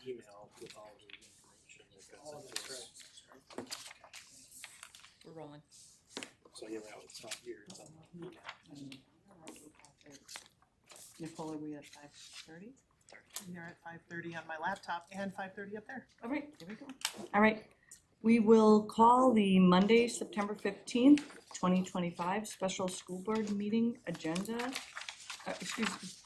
email with all the information that got sent to us. We're rolling. So yeah, well, it's not here, it's on the email. Nicole, are we at 5:30? You're at 5:30 on my laptop and 5:30 up there. All right, here we go. All right, we will call the Monday, September 15th, 2025 special school board meeting agenda,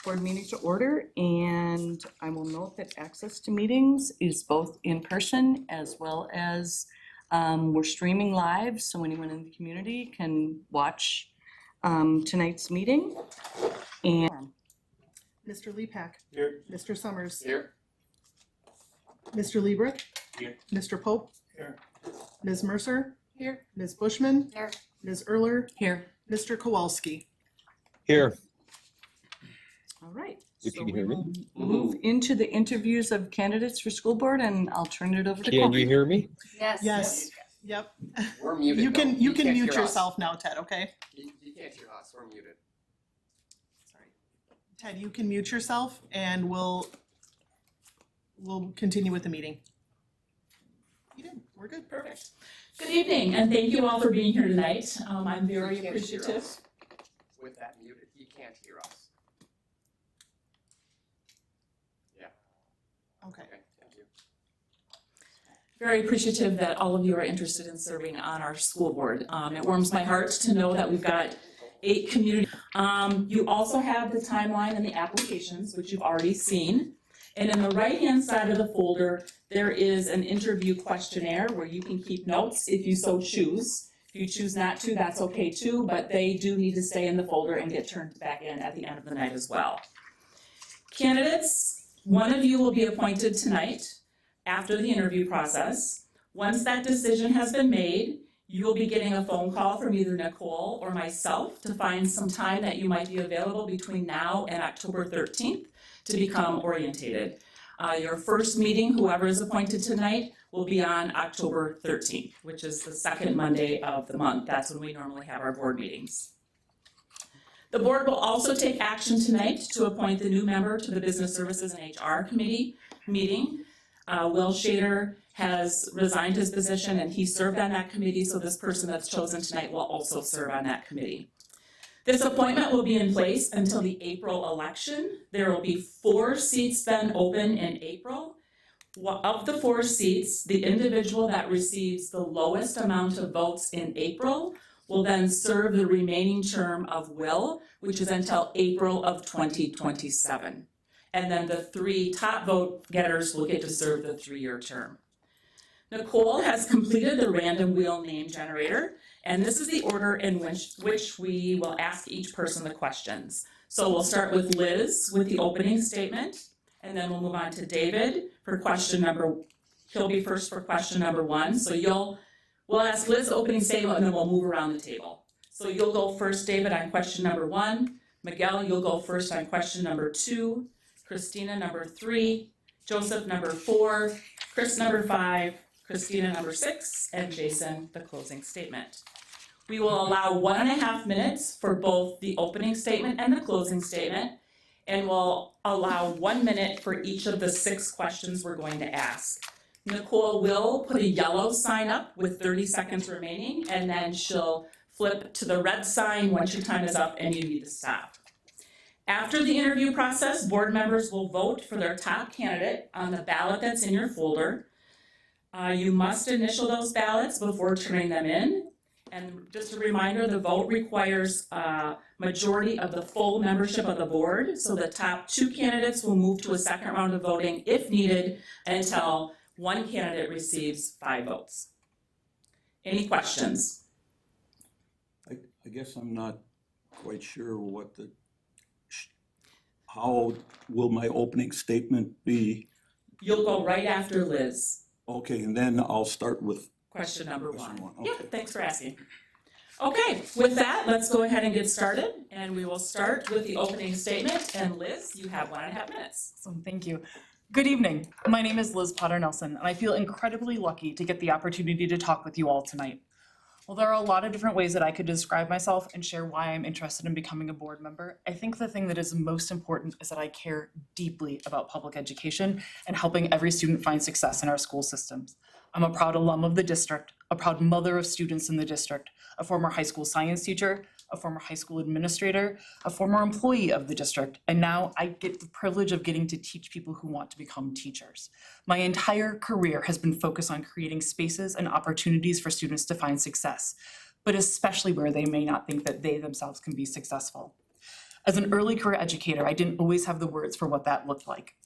board meeting to order. And I will note that access to meetings is both in person as well as we're streaming live, so anyone in the community can watch tonight's meeting. And Mr. Lepak. Here. Mr. Summers. Here. Mr. Liebrick. Here. Mr. Pope. Here. Ms. Mercer. Here. Ms. Bushman. Here. Ms. Erler. Here. Mr. Kowalski. Here. All right. If So you can we hear me. will Move into the interviews of candidates for school board, and I'll turn it over to Can Corey. you hear me? Yes. Yep. We're muted. You can though. mute can't hear us. yourself now, Ted, okay? You can't hear us, we're muted. Sorry. Ted, you can mute yourself and we'll continue with the meeting. You did. We're good. Perfect. Good evening, and thank you all for being here tonight. I'm very He can't hear appreciative. us. With that muted, he can't hear us. Okay. Okay, thank you. Very appreciative that all of you are interested in serving on our school board. It warms my heart to know that we've got 8 community. You also have the timeline and the applications, which you've already seen. And in the right-hand side of the folder, there is an interview questionnaire where you can keep notes if you so choose. If you choose not to, that's okay too, but they do need to stay in the folder and get turned back in at the end of the night as well. Candidates, one of you will be appointed tonight after the interview process. Once that decision has been made, you will be getting a phone call from either Nicole or myself to find some time that you might be available between now and October 13th to become orientated. Your first meeting, whoever is appointed tonight, will be on October 13th, which is the second Monday of the month. That's when we normally have our board meetings. The board will also take action tonight to appoint the new member to the Business Services and HR Committee meeting. Will Shader has resigned his position and he served on that committee, so this person that's chosen tonight will also serve on that committee. This appointment will be in place until the April election. There will be 4 seats then open in April. Of the 4 seats, the individual that receives the lowest amount of votes in April will then serve the remaining term of Will, which is until April of 2027. And then the 3 top vote getters will get to serve the 3-year term. Nicole has completed the random wheel name generator, and this is the order in which we will ask each person the questions. So we'll start with Liz with the opening statement, and then we'll move on to David for he'll be first for question number 1. So we'll ask Liz the opening statement and then we'll move around the table. So you'll go first, David, on question number 1. Miguel, you'll go first on question number 2. Christina, number 3. Joseph, number 4. Chris, number 5. Christina, number 6. And Jason, the closing statement. We will allow 1.5 minutes for both the opening statement and the closing statement. And we'll allow 1 minute for each of the 6 questions we're going to ask. Nicole will put a yellow sign up with 30 seconds remaining, and then she'll flip to the red sign once your time is up and you need to stop. After the interview process, board members will vote for their top candidate on the ballot that's in your folder. You must initial those ballots before turning them in. And just a reminder, the vote requires a majority of the full membership of the board. So the top 2 candidates will move to a second round of voting if needed until one candidate receives 5 votes. Any questions? I guess I'm not quite sure how will my opening statement be? You'll go right after Liz. Okay, and then I'll start with Question number 1. question 1. Yep, Okay. thanks for asking. Okay, with that, let's go ahead and get started. And we will start with the opening statement. And Liz, you have 1.5 minutes. Awesome, thank you. Good evening. My name is Liz Potter Nelson, and I feel incredibly lucky to get the opportunity to talk with you all tonight. Well, there are a lot of different ways that I could describe myself and share why I'm interested in becoming a board member. I think the thing that is most important is that I care deeply about public education and helping every student find success in our school systems. I'm a proud alum of the district, a proud mother of students in the district, a former high school science teacher, a former high school administrator, a former employee of the district, and now I get the privilege of getting to teach people who want to become teachers. My entire career has been focused on creating spaces and opportunities for students to find success, but especially where they may not think that they themselves can be successful. As an early career educator, I didn't always have the words for what that looked like,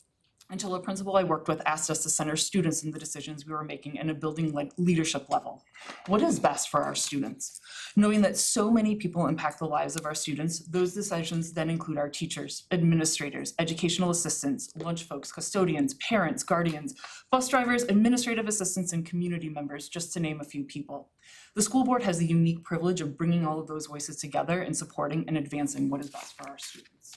until a principal I worked with asked us to center students in the decisions we were making in a building like leadership level. What is best for our students? Knowing that so many people impact the lives of our students, those decisions then include our teachers, administrators, educational assistants, lunch folks, custodians, parents, guardians, bus drivers, administrative assistants, and community members, just to name a few people. The school board has the unique privilege of bringing all of those voices together and supporting and advancing what is best for our students.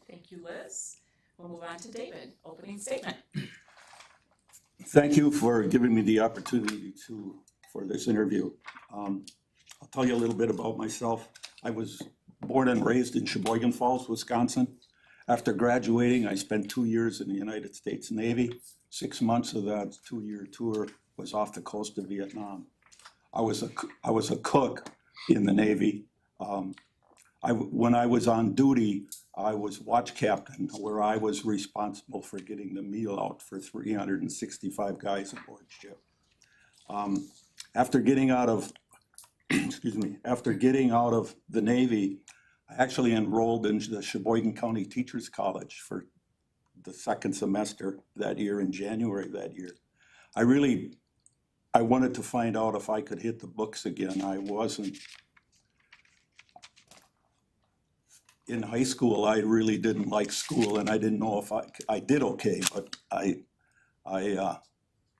Thank you, Liz. We'll move on to David, opening statement. Thank you for giving me the opportunity for this interview. I'll tell you a little bit about myself. I was born and raised in Sheboygan Falls, Wisconsin. After graduating, I spent 2 years in the United States Navy. 6 months of that 2-year tour was off the coast of Vietnam. I was a cook in the Navy. When I was on duty, I was watch captain, where I was responsible for getting the meal out for 365 guys aboard ship. After getting out of, after getting out of the Navy, I actually enrolled in the Sheboygan County Teachers College for the second semester that year, in January that year. I wanted to find out if I could hit the books again. I wasn't. In high school, I really didn't like school, and I didn't know if I did okay, but I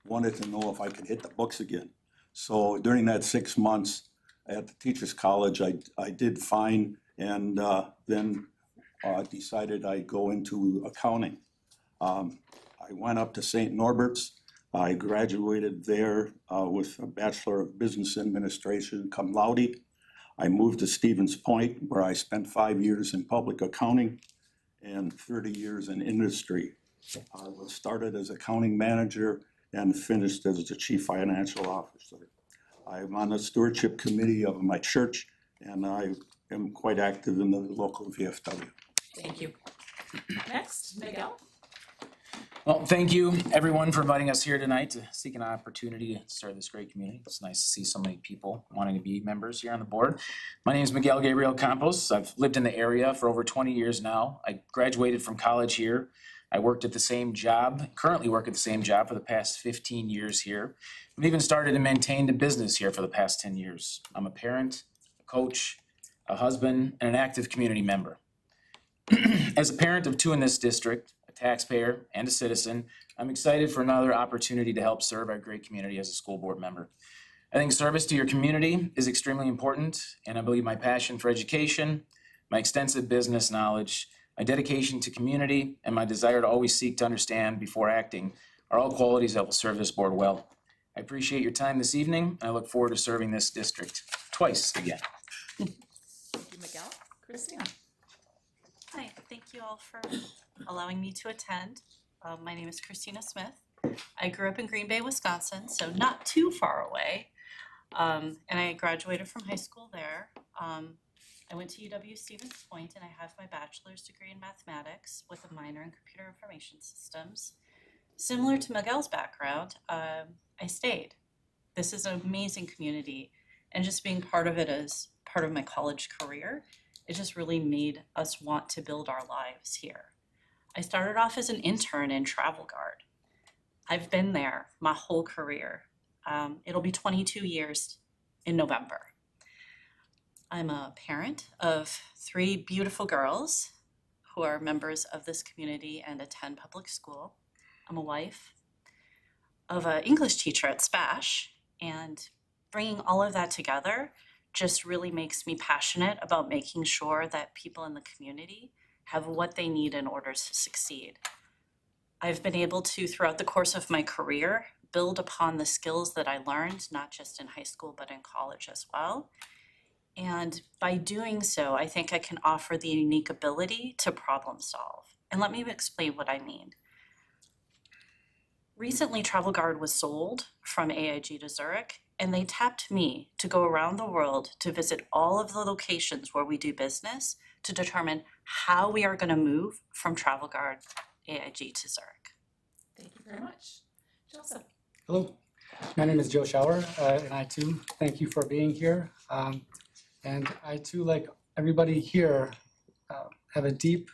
wanted to know if I could hit the books again. So during that 6 months at the Teachers College, I did fine, and then decided I'd go into accounting. I went up to St. Norbert's. I graduated there with a Bachelor of Business Administration cum laude. I moved to Stevens Point, where I spent 5 years in public accounting and 30 years in industry. I was started as accounting manager and finished as the chief financial officer. I'm on the stewardship committee of my church, and I am quite active in the local VFW. Thank you. Next, Miguel. Well, thank you, everyone, for inviting us here tonight to seek an opportunity to serve this great community. It's nice to see so many people wanting to be members here on the board. My name is Miguel Gabriel Campos. I've lived in the area for over 20 years now. I graduated from college here. I worked at the same job, currently work at the same job for the past 15 years here. I've even started and maintained a business here for the past 10 years. I'm a parent, a coach, a husband, and an active community member. As a parent of 2 in this district, taxpayer and a citizen, I'm excited for another opportunity to help serve our great community as a school board member. I think service to your community is extremely important, and I believe my passion for education, my extensive business knowledge, my dedication to community, and my desire to always seek to understand before acting are all qualities that will serve this board well. I appreciate your time this evening, and I look forward to serving this district twice again. Thank you, Miguel. Christina. Hi, thank you all for allowing me to attend. My name is Christina Smith. I grew up in Green Bay, Wisconsin, so not too far away. And I graduated from high school there. I went to UW Stevens Point, and I have my bachelor's degree in mathematics with a minor in computer information systems. Similar to Miguel's background, I stayed. This is an amazing community, and just being part of it as part of my college career, it just really made us want to build our lives here. I started off as an intern in Travel Guard. I've been there my whole career. It'll be 22 years in November. I'm a parent of 3 beautiful girls who are members of this community and attend public school. I'm a wife of an English teacher at SPASH, and bringing all of that together just really makes me passionate about making sure that people in the community have what they need in order to succeed. I've been able to, throughout the course of my career, build upon the skills that I learned, not just in high school, but in college as well. And by doing so, I think I can offer the unique ability to problem solve. And let me explain what I mean. Recently, Travel Guard was sold from AIG to Zurich, and they tapped me to go around the world to visit all of the locations where we do business to determine how we are going to move from Travel Guard AIG to Zurich. Thank you very much. Joseph? Hello, my name is Joe Schauer, and I too thank you for being here. And I too, like everybody here, have a deep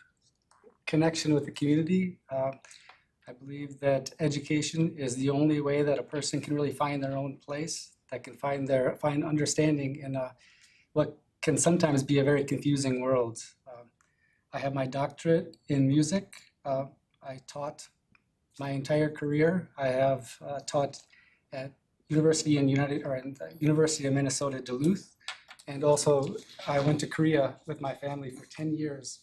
connection with the community. I believe that education is the only way that a person can really find their own place, that can find understanding in what can sometimes be a very confusing world. I have my doctorate in music. I taught my entire career. I have taught at University of Minnesota Duluth, and also I went to Korea with my family for 10 years,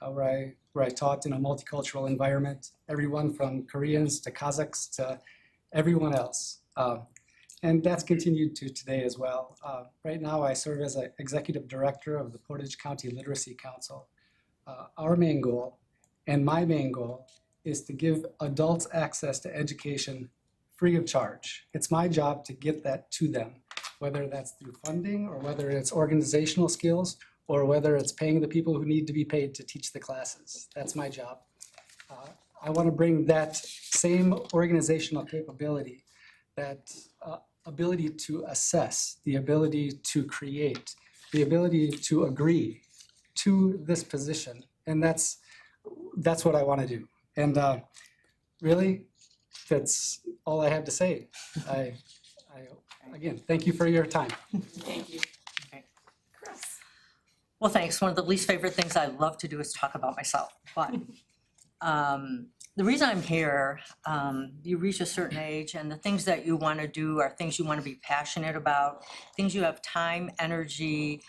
where I taught in a multicultural environment, everyone from Koreans to Kazakhs to everyone else. And that's continued to today as well. Right now I serve as an executive director of the Portage County Literacy Council. Our main goal, and my main goal, is to give adults access to education free of charge. It's my job to get that to them, whether that's through funding or whether it's organizational skills or whether it's paying the people who need to be paid to teach the classes. That's my job. I want to bring that same organizational capability, that ability to assess, the ability to create, the ability to agree to this position. And that's what I want to do. And really, that's all I have to say. I again, thank you for your time. Thank you. Chris? Well, thanks. One of the least favorite things I love to do is talk about myself. But the reason I'm here, you reach a certain age and the things that you want to do are things you want to be passionate about, things you have time, energy,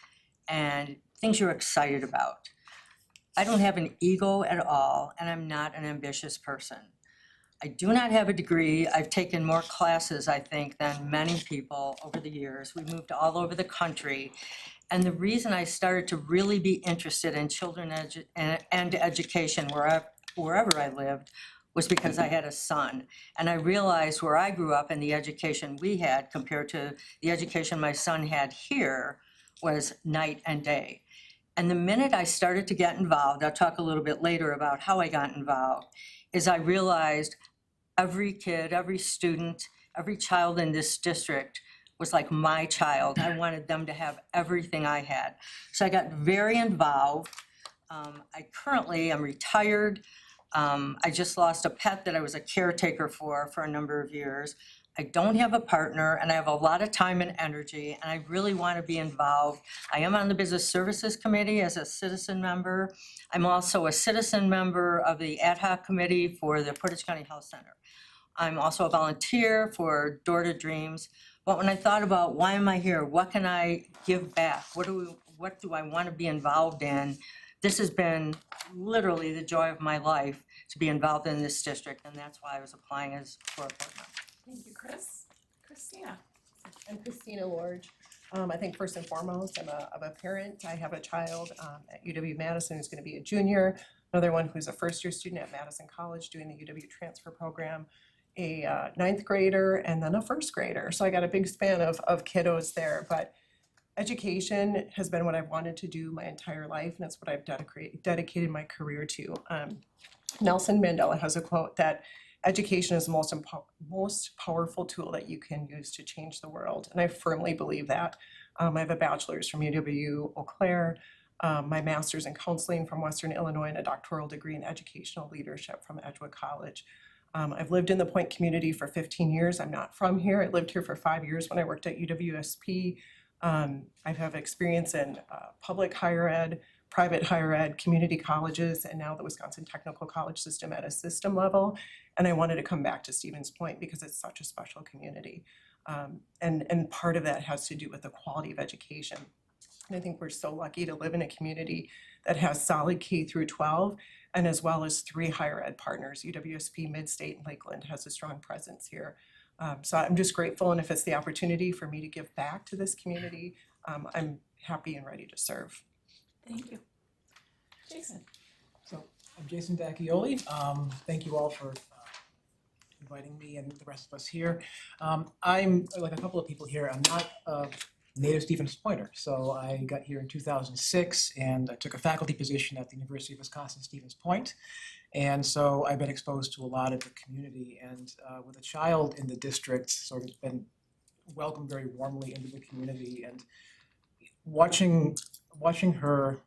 and things you're excited about. I don't have an ego at all, and I'm not an ambitious person. I do not have a degree. I've taken more classes, I think, than many people over the years. We moved all over the country. And the reason I started to really be interested in children and education wherever I lived was because I had a son. And I realized where I grew up and the education we had compared to the education my son had here was night and day. And the minute I started to get involved, I'll talk a little bit later about how I got involved, is I realized every kid, every student, every child in this district was like my child. I wanted them to have everything I had. So I got very involved. I currently am retired. I just lost a pet that I was a caretaker for a number of years. I don't have a partner, and I have a lot of time and energy, and I really want to be involved. I am on the Business Services Committee as a citizen member. I'm also a citizen member of the ad hoc committee for the Portage County Health Center. I'm also a volunteer for Door to Dreams. But when I thought about why am I here, what can I give back, what do I want to be involved in, this has been literally the joy of my life to be involved in this district, and that's why I was applying for a board member. Thank you, Chris. Christina? I'm Christina Lorge. I think first and foremost, I'm a parent. I have a child at UW-Madison who's going to be a junior, another one who's a first-year student at Madison College doing the UW transfer program, a ninth grader, and then a first grader. So I got a big span of kiddos there. But education has been what I've wanted to do my entire life, and it's what I've dedicated my career to. Nelson Mandela has a quote that education is the most powerful tool that you can use to change the world, and I firmly believe that. I have a bachelor's from UW-Eau Claire, my master's in counseling from Western Illinois, and a doctoral degree in educational leadership from Edgewood College. I've lived in the Point community for 15 years. I'm not from here. I lived here for 5 years when I worked at UWSP. I have experience in public higher ed, private higher ed, community colleges, and now the Wisconsin Technical College system at a system level. And I wanted to come back to Stevens Point because it's such a special community. And part of that has to do with the quality of education. And I think we're so lucky to live in a community that has solid K through 12, and as well as 3 higher ed partners. UWSP, Midstate, and Lakeland has a strong presence here. So I'm just grateful, and if it's the opportunity for me to give back to this community, I'm happy and ready to serve. Thank you. Jason? So I'm Jason Vacchioli. Thank you all for inviting me and the rest of us here. I'm, like a couple of people here, I'm not a native Stevens Pointer. So I got here in 2006 and I took a faculty position at the University of Wisconsin-Stevens Point. And so I've been exposed to a lot of the community, and with a child in the district, sort of been welcomed very warmly into the community, and watching her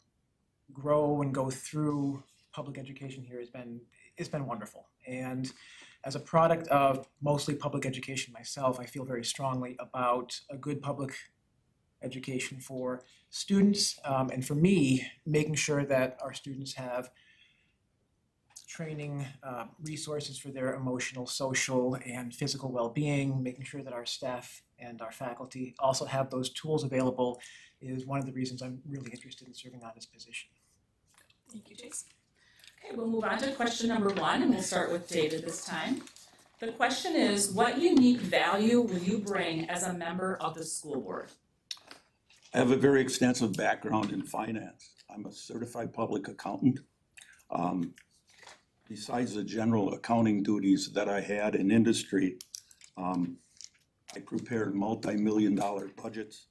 grow and go through public education here it's been wonderful. And as a product of mostly public education myself, I feel very strongly about a good public education for students, and for me, making sure that our students have training, resources for their emotional, social, and physical well-being, making sure that our staff and our faculty also have those tools available is one of the reasons I'm really interested in serving on this position. Thank you, Jason. Okay, we'll move on to question number 1, and we'll start with David this time. The question is, what unique value will you bring as a member of the school board? I have a very extensive background in finance. I'm a certified public accountant. Besides the general accounting duties that I had in industry, I prepared multi-million-dollar budgets.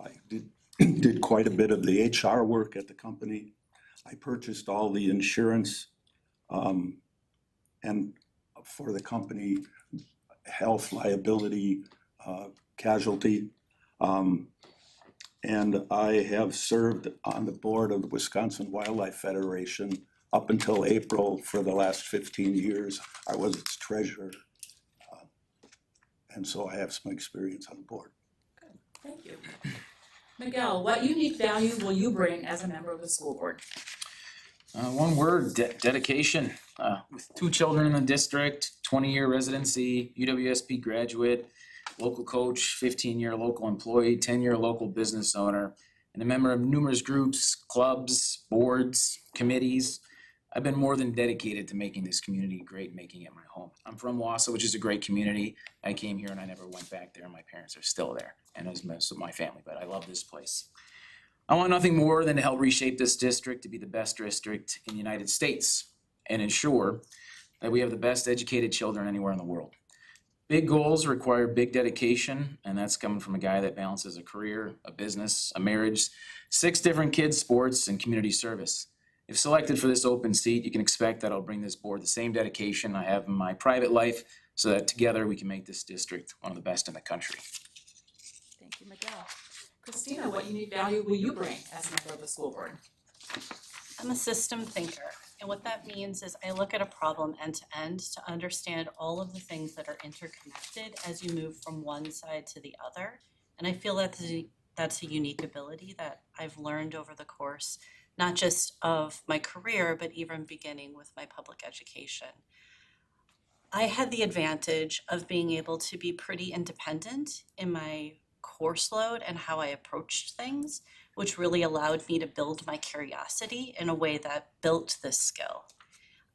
I did quite a bit of the HR work at the company. I purchased all the insurance and for the company, health, liability, casualty. And I have served on the board of the Wisconsin Wildlife Federation up until April for the last 15 years. I was its treasurer. And so I have some experience on the board. Good, thank you. Miguel, what unique value will you bring as a member of the school board? One word, dedication. With 2 children in the district, 20-year residency, UWSP graduate, local coach, 15-year local employee, 10-year local business owner, and a member of numerous groups, clubs, boards, committees. I've been more than dedicated to making this community great, making it my home. I'm from Wausau, which is a great community. I came here and I never went back there. My parents are still there, and as most of my family, but I love this place. I want nothing more than to help reshape this district to be the best district in the United States and ensure that we have the best educated children anywhere in the world. Big goals require big dedication, and that's coming from a guy that balances a career, a business, a marriage, 6 different kids' sports, and community service. If selected for this open seat, you can expect that I'll bring this board the same dedication I have in my private life so that together we can make this district one of the best in the country. Thank you, Miguel. Christina, what unique value will you bring as a member of the school board? I'm a system thinker, and what that means is I look at a problem end to end to understand all of the things that are interconnected as you move from one side to the other. And I feel that's a unique ability that I've learned over the course, not just of my career, but even beginning with my public education. I had the advantage of being able to be pretty independent in my course load and how I approached things, which really allowed me to build my curiosity in a way that built this skill.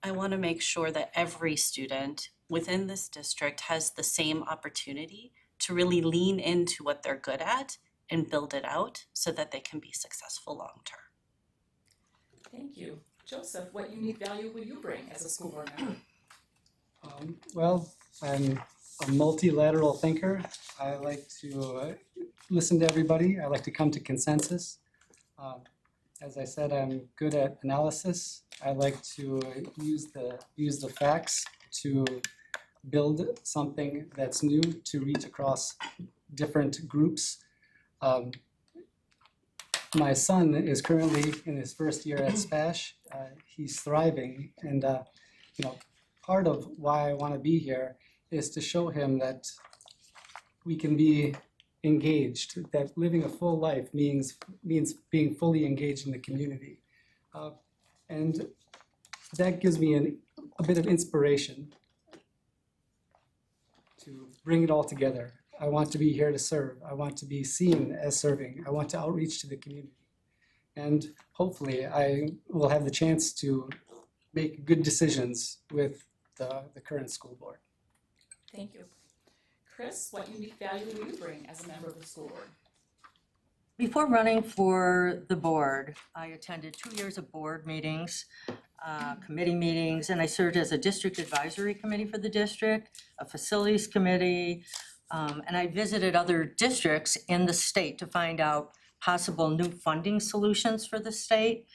I want to make sure that every student within this district has the same opportunity to really lean into what they're good at and build it out so that they can be successful long term. Thank you. Joseph, what unique value will you bring as a school board member? Well, I'm a multilateral thinker. I like to listen to everybody. I like to come to consensus. As I said, I'm good at analysis. I like to use the facts to build something that's new to reach across different groups. My son is currently in his first year at SPASH. He's thriving, and part of why I want to be here is to show him that we can be engaged, that living a full life means being fully engaged in the community. And that gives me a bit of inspiration to bring it all together. I want to be here to serve. I want to be seen as serving. I want to outreach to the community. And hopefully I will have the chance to make good decisions with the current school board. Thank you. Chris, what unique value will you bring as a member of the school board? Before running for the board, I attended 2 years of board meetings, committee meetings, and I served as a district advisory committee for the district, a facilities committee, and I visited other districts in the state to find out possible new funding solutions for the state.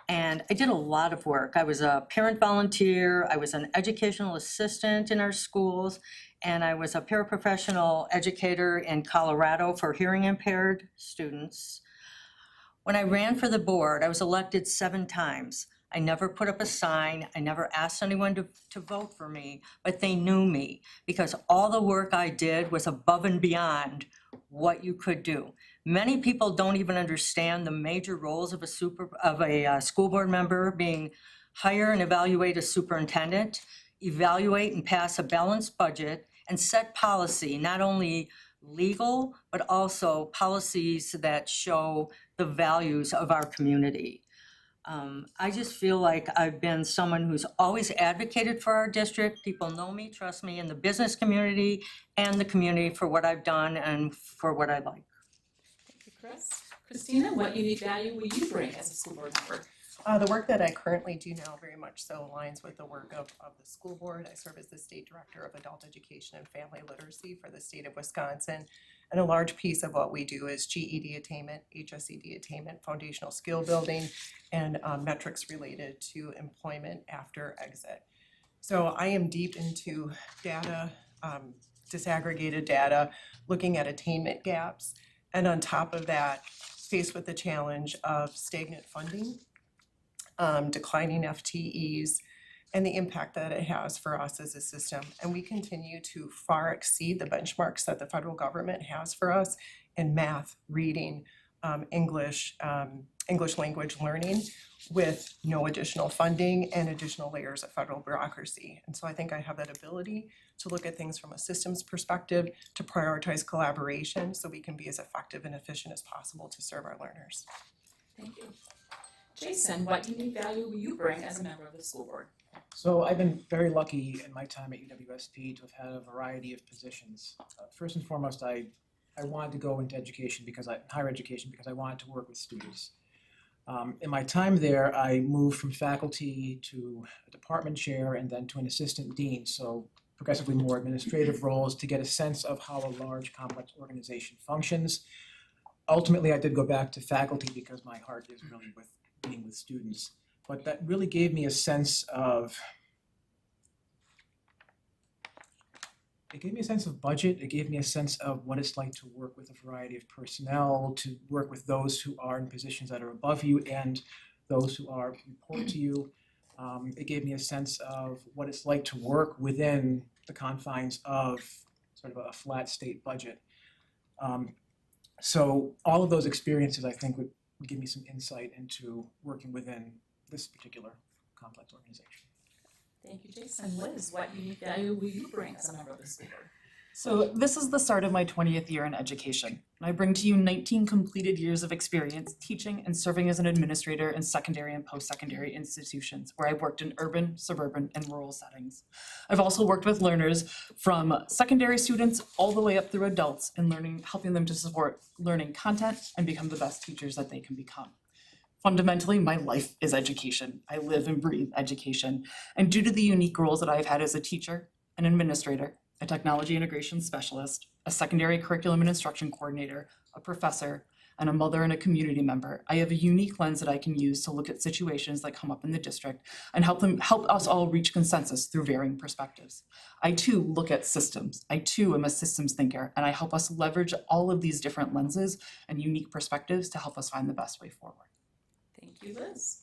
And I did a lot of work. I was a parent volunteer, I was an educational assistant in our schools, and I was a paraprofessional educator in Colorado for hearing impaired students. When I ran for the board, I was elected 7 times. I never put up a sign, I never asked anyone to vote for me, but they knew me because all the work I did was above and beyond what you could do. Many people don't even understand the major roles of a school board member, being hire and evaluate a superintendent, evaluate and pass a balanced budget, and set policy, not only legal, but also policies that show the values of our community. I just feel like I've been someone who's always advocated for our district. People know me, trust me in the business community and the community for what I've done and for what I like. Thank you, Chris. Christina, what unique value will you bring as a school board member? The work that I currently do now very much so aligns with the work of the school board. I serve as the State Director of Adult Education and Family Literacy for the state of Wisconsin. And a large piece of what we do is GED attainment, HSED attainment, foundational skill building, and metrics related to employment after exit. So I am deep into data, disaggregated data, looking at attainment gaps. And on top of that, faced with the challenge of stagnant funding, declining FTEs, and the impact that it has for us as a system. And we continue to far exceed the benchmarks that the federal government has for us in math, reading, English language learning, with no additional funding and additional layers of federal bureaucracy. And so I think I have that ability to look at things from a systems perspective, to prioritize collaboration so we can be as effective and efficient as possible to serve our learners. Thank you. Jason, what unique value will you bring as a member of the school board? So I've been very lucky in my time at UWSP to have had a variety of positions. First and foremost, I wanted to go into education higher education because I wanted to work with students. In my time there, I moved from faculty to a department chair and then to an assistant dean, so progressively more administrative roles to get a sense of how a large, complex organization functions. Ultimately, I did go back to faculty because my heart is really with being with students. But that really gave me a sense of, it gave me a sense of budget, it gave me a sense of what it's like to work with a variety of personnel, to work with those who are in positions that are above you and those who are report to you. It gave me a sense of what it's like to work within the confines of sort of a flat state budget. So all of those experiences, I think, would give me some insight into working within this particular complex organization. Thank you, Jason. Liz, what unique value will you bring as a member of the school board? So this is the start of my 20th year in education. And I bring to you 19 completed years of experience teaching and serving as an administrator in secondary and post-secondary institutions where I've worked in urban, suburban, and rural settings. I've also worked with learners from secondary students all the way up through adults in helping them to support learning content and become the best teachers that they can become. Fundamentally, my life is education. I live and breathe education. And due to the unique roles that I've had as a teacher, an administrator, a technology integration specialist, a secondary curriculum and instruction coordinator, a professor, and a mother and a community member, I have a unique lens that I can use to look at situations that come up in the district and help us all reach consensus through varying perspectives. I too look at systems. I too am a systems thinker, and I help us leverage all of these different lenses and unique perspectives to help us find the best way forward. Thank you, Liz.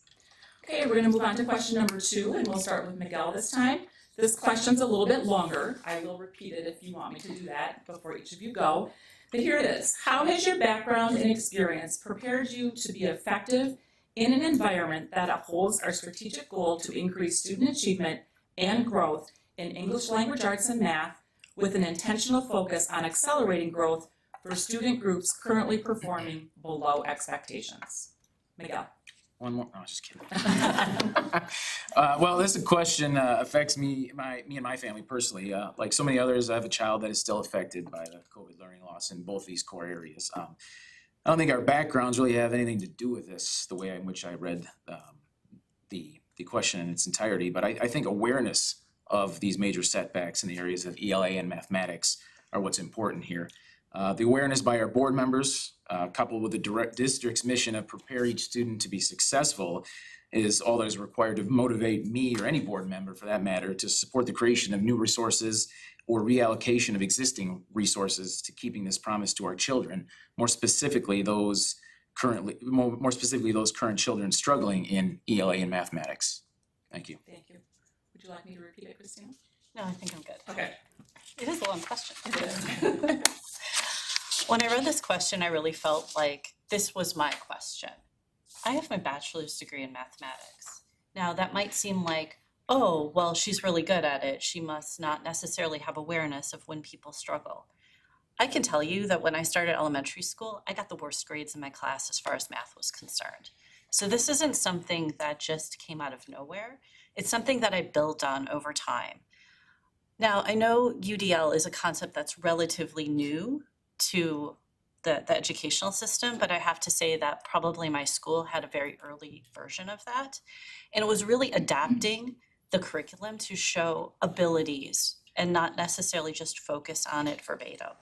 Okay, we're gonna move on to question number 2, and we'll start with Miguel this time. This question's a little bit longer. I will repeat it if you want me to do that before each of you go. But here it is. How has your background and experience prepared you to be effective in an environment that upholds our strategic goal to increase student achievement and growth in English language arts and math with an intentional focus on accelerating growth for student groups currently performing below expectations? Miguel. One more, no, just kidding. Well, this question affects me and my family personally. Like so many others, I have a child that is still affected by the COVID learning loss in both these core areas. I don't think our backgrounds really have anything to do with this, the way in which I read the question in its entirety, but I think awareness of these major setbacks in the areas of ELA and mathematics are what's important here. The awareness by our board members, coupled with the direct district's mission of prepare each student to be successful, is all that is required to motivate me or any board member for that matter to support the creation of new resources or reallocation of existing resources to keeping this promise to our children, more specifically those current children struggling in ELA and mathematics. Thank you. Thank you. Would you like me to repeat it, Christina? No, I think I'm good. Okay. It is a long question. When I read this question, I really felt like this was my question. I have my bachelor's degree in mathematics. Now, that might seem like, oh, well, she's really good at it. She must not necessarily have awareness of when people struggle. I can tell you that when I started elementary school, I got the worst grades in my class as far as math was concerned. So this isn't something that just came out of nowhere. It's something that I built on over time. Now, I know UDL is a concept that's relatively new to the educational system, but I have to say that probably my school had a very early version of that. And it was really adapting the curriculum to show abilities and not necessarily just focus on it verbatim.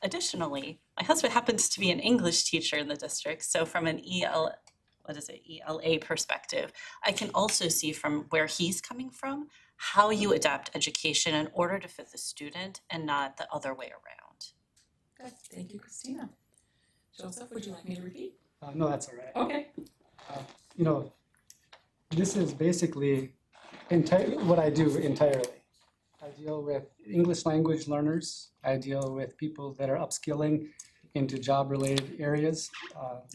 Additionally, my husband happens to be an English teacher in the district, so from an ELA perspective, I can also see from where he's coming from, how you adapt education in order to fit the student and not the other way around. Good. Thank you, Christina. Joseph, would you like me to repeat? No, that's all right. Okay. You know, this is basically what I do entirely. I deal with English language learners. I deal with people that are upskilling into job-related areas.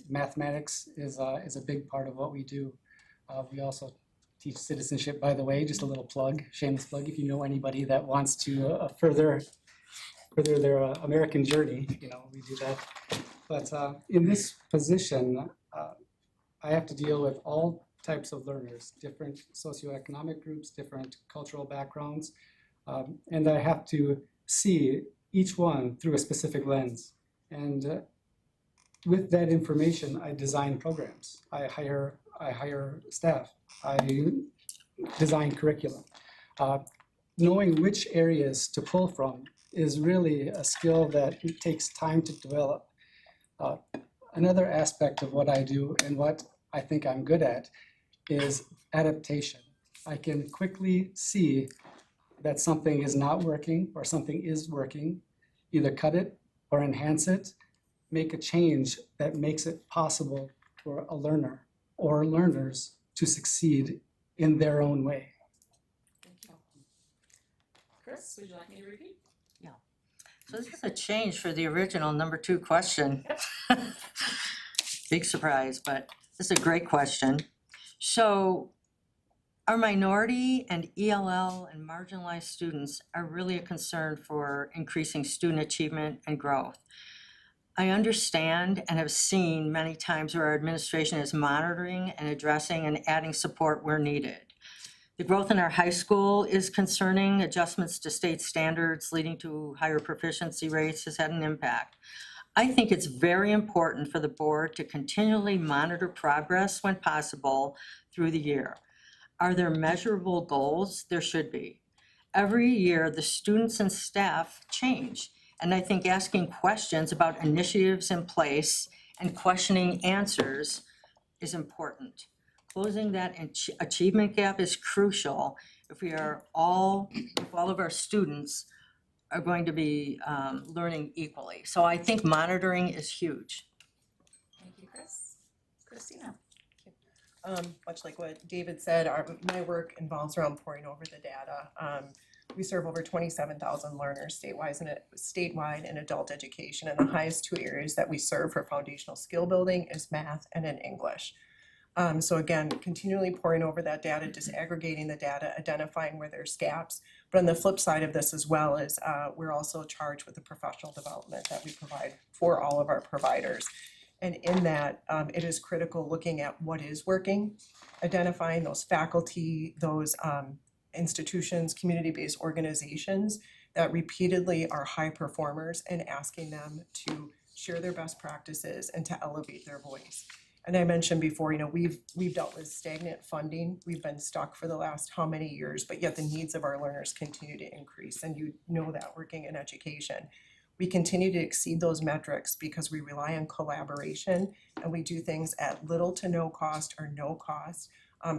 Mathematics is a big part of what we do. We also teach citizenship, by the way, just a little plug, shameless plug, if you know anybody that wants to further their American journey, you know, we do that. But in this position, I have to deal with all types of learners, different socioeconomic groups, different cultural backgrounds, and I have to see each one through a specific lens. And with that information, I design programs. I hire staff. I design curriculum. Knowing which areas to pull from is really a skill that takes time to develop. Another aspect of what I do and what I think I'm good at is adaptation. I can quickly see that something is not working or something is working, either cut it or enhance it, make a change that makes it possible for a learner or learners to succeed in their own way. Thank you. Chris, would you like me to repeat? So this is a change for the original number 2 question. Big surprise, but this is a great question. So our minority and ELL and marginalized students are really a concern for increasing student achievement and growth. I understand and have seen many times where our administration is monitoring and addressing and adding support where needed. The growth in our high school is concerning. Adjustments to state standards leading to higher proficiency rates has had an impact. I think it's very important for the board to continually monitor progress when possible through the year. Are there measurable goals? There should be. Every year, the students and staff change, and I think asking questions about initiatives in place and questioning answers is important. Closing that achievement gap is crucial if all of our students are going to be learning equally. So I think monitoring is huge. Thank you, Chris. Christina? Much like what David said, my work involves around poring over the data. We serve over 27,000 learners statewide in adult education, and the highest 2 areas that we serve for foundational skill building is math and in English. So again, continually poring over that data, disaggregating the data, identifying where there's gaps. But on the flip side of this as well is we're also charged with the professional development that we provide for all of our providers. And in that, it is critical looking at what is working, identifying those faculty, those institutions, community-based organizations that repeatedly are high performers and asking them to share their best practices and to elevate their voice. And I mentioned before, we've dealt with stagnant funding. We've been stuck for the last how many years, but yet the needs of our learners continue to increase, and you know that working in education. We continue to exceed those metrics because we rely on collaboration and we do things at little to no cost or no cost,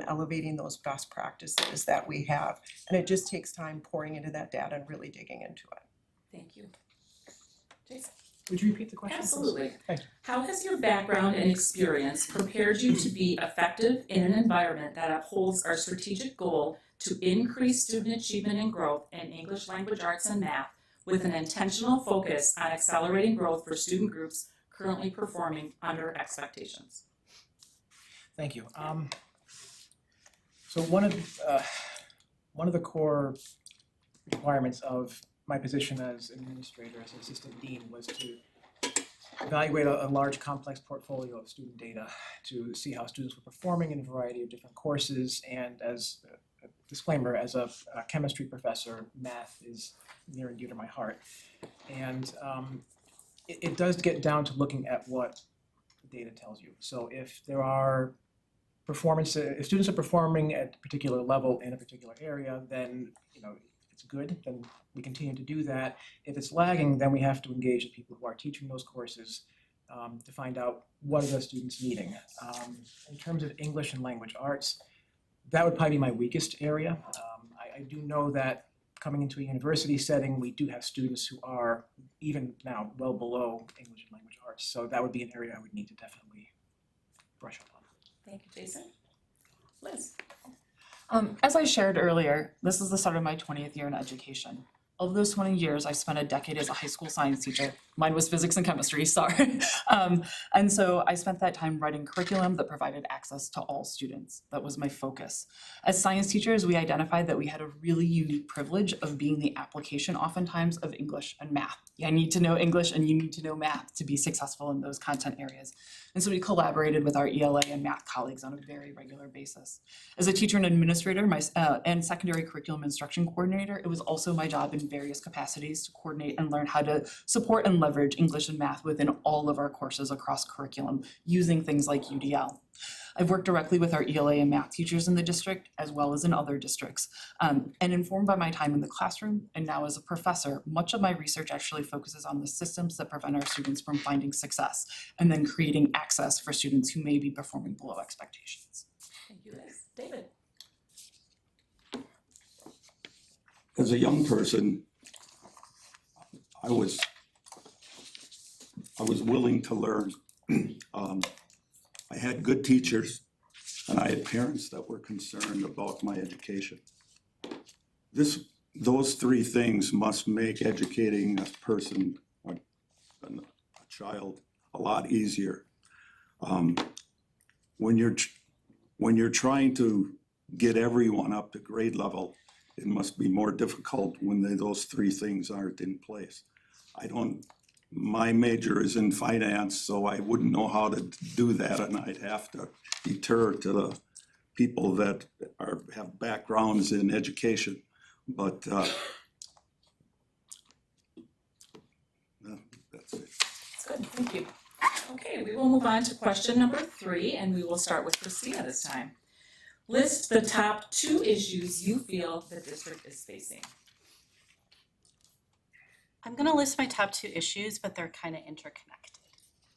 elevating those best practices that we have. And it just takes time pouring into that data and really digging into it. Thank you. Jason? Would you repeat the question? please? Absolutely. Thank you. How has your background and experience prepared you to be effective in an environment that upholds our strategic goal to increase student achievement and growth in English language arts and math with an intentional focus on accelerating growth for student groups currently performing under expectations? Thank you. So one of the core requirements of my position as administrator, as assistant dean, was to evaluate a large complex portfolio of student data to see how students were performing in a variety of different courses. And as a disclaimer, as a chemistry professor, math is near and dear to my heart. And it does get down to looking at what the data tells you. So if there are if students are performing at a particular level in a particular area, then if it's good, then we continue to do that. If it's lagging, then we have to engage the people who are teaching those courses to find out what are the students needing. In terms of English and language arts, that would probably be my weakest area. I do know that coming into a university setting, we do have students who are even now well below English and language arts. So that would be an area I would need to definitely brush up on. Thank you, Jason. Liz? As I shared earlier, this is the start of my 20th year in education. Of those 20 years, I spent a decade as a high school science teacher. Mine was physics and chemistry, sorry. And so I spent that time writing curriculum that provided access to all students. That was my focus. As science teachers, we identified that we had a really unique privilege of being the application oftentimes of English and math. I need to know English and you need to know math to be successful in those content areas. And so we collaborated with our ELA and math colleagues on a very regular basis. As a teacher and administrator and secondary curriculum instruction coordinator, it was also my job in various capacities to coordinate and learn how to support and leverage English and math within all of our courses across curriculum using things like UDL. I've worked directly with our ELA and math teachers in the district as well as in other districts. And informed by my time in the classroom and now as a professor, much of my research actually focuses on the systems that prevent our students from finding success and then creating access for students who may be performing below expectations. Thank you, Liz. David? As a young person, I was willing to learn. I had good teachers and I had parents that were concerned about my education. Those three things must make educating a person, a child, a lot easier. When you're trying to get everyone up to grade level, it must be more difficult when those three things aren't in place. My major is in finance, so I wouldn't know how to do that, and I'd have to defer to the people that have backgrounds in education. But that's it. That's good, thank you. Okay, we will move on to question number 3, and we will start with Christina this time. List the top 2 issues you feel the district is facing. I'm gonna list my top 2 issues, but they're kind of interconnected.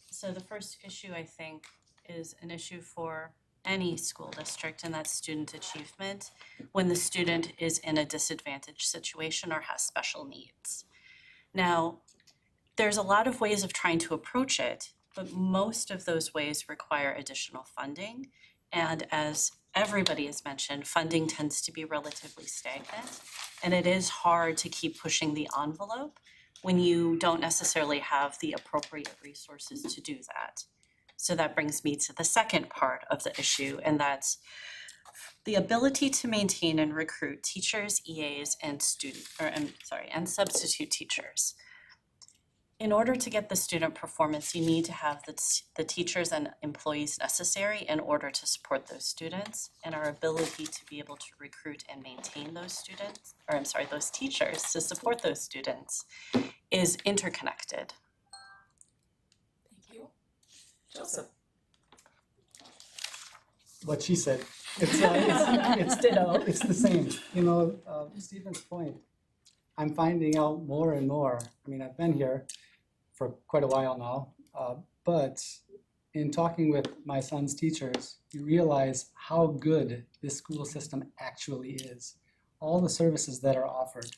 So the first issue, I think, is an issue for any school district, and that's student achievement when the student is in a disadvantaged situation or has special needs. Now, there's a lot of ways of trying to approach it, but most of those ways require additional funding. And as everybody has mentioned, funding tends to be relatively stagnant, and it is hard to keep pushing the envelope when you don't necessarily have the appropriate resources to do that. So that brings me to the second part of the issue, and that's the ability to maintain and recruit teachers, EAs, and substitute teachers. in order to get the student performance, you need to have the teachers and employees necessary in order to support those students. And our ability to be able to recruit and maintain those students, or I'm sorry, those teachers to support those students is interconnected. Thank you. Joseph? What she said. It's Ditto. It's the same, you know, Stephen's point. I'm finding out more and more. I mean, I've been here for quite a while now, but in talking with my son's teachers, you realize how good this school system actually is. All the services that are offered.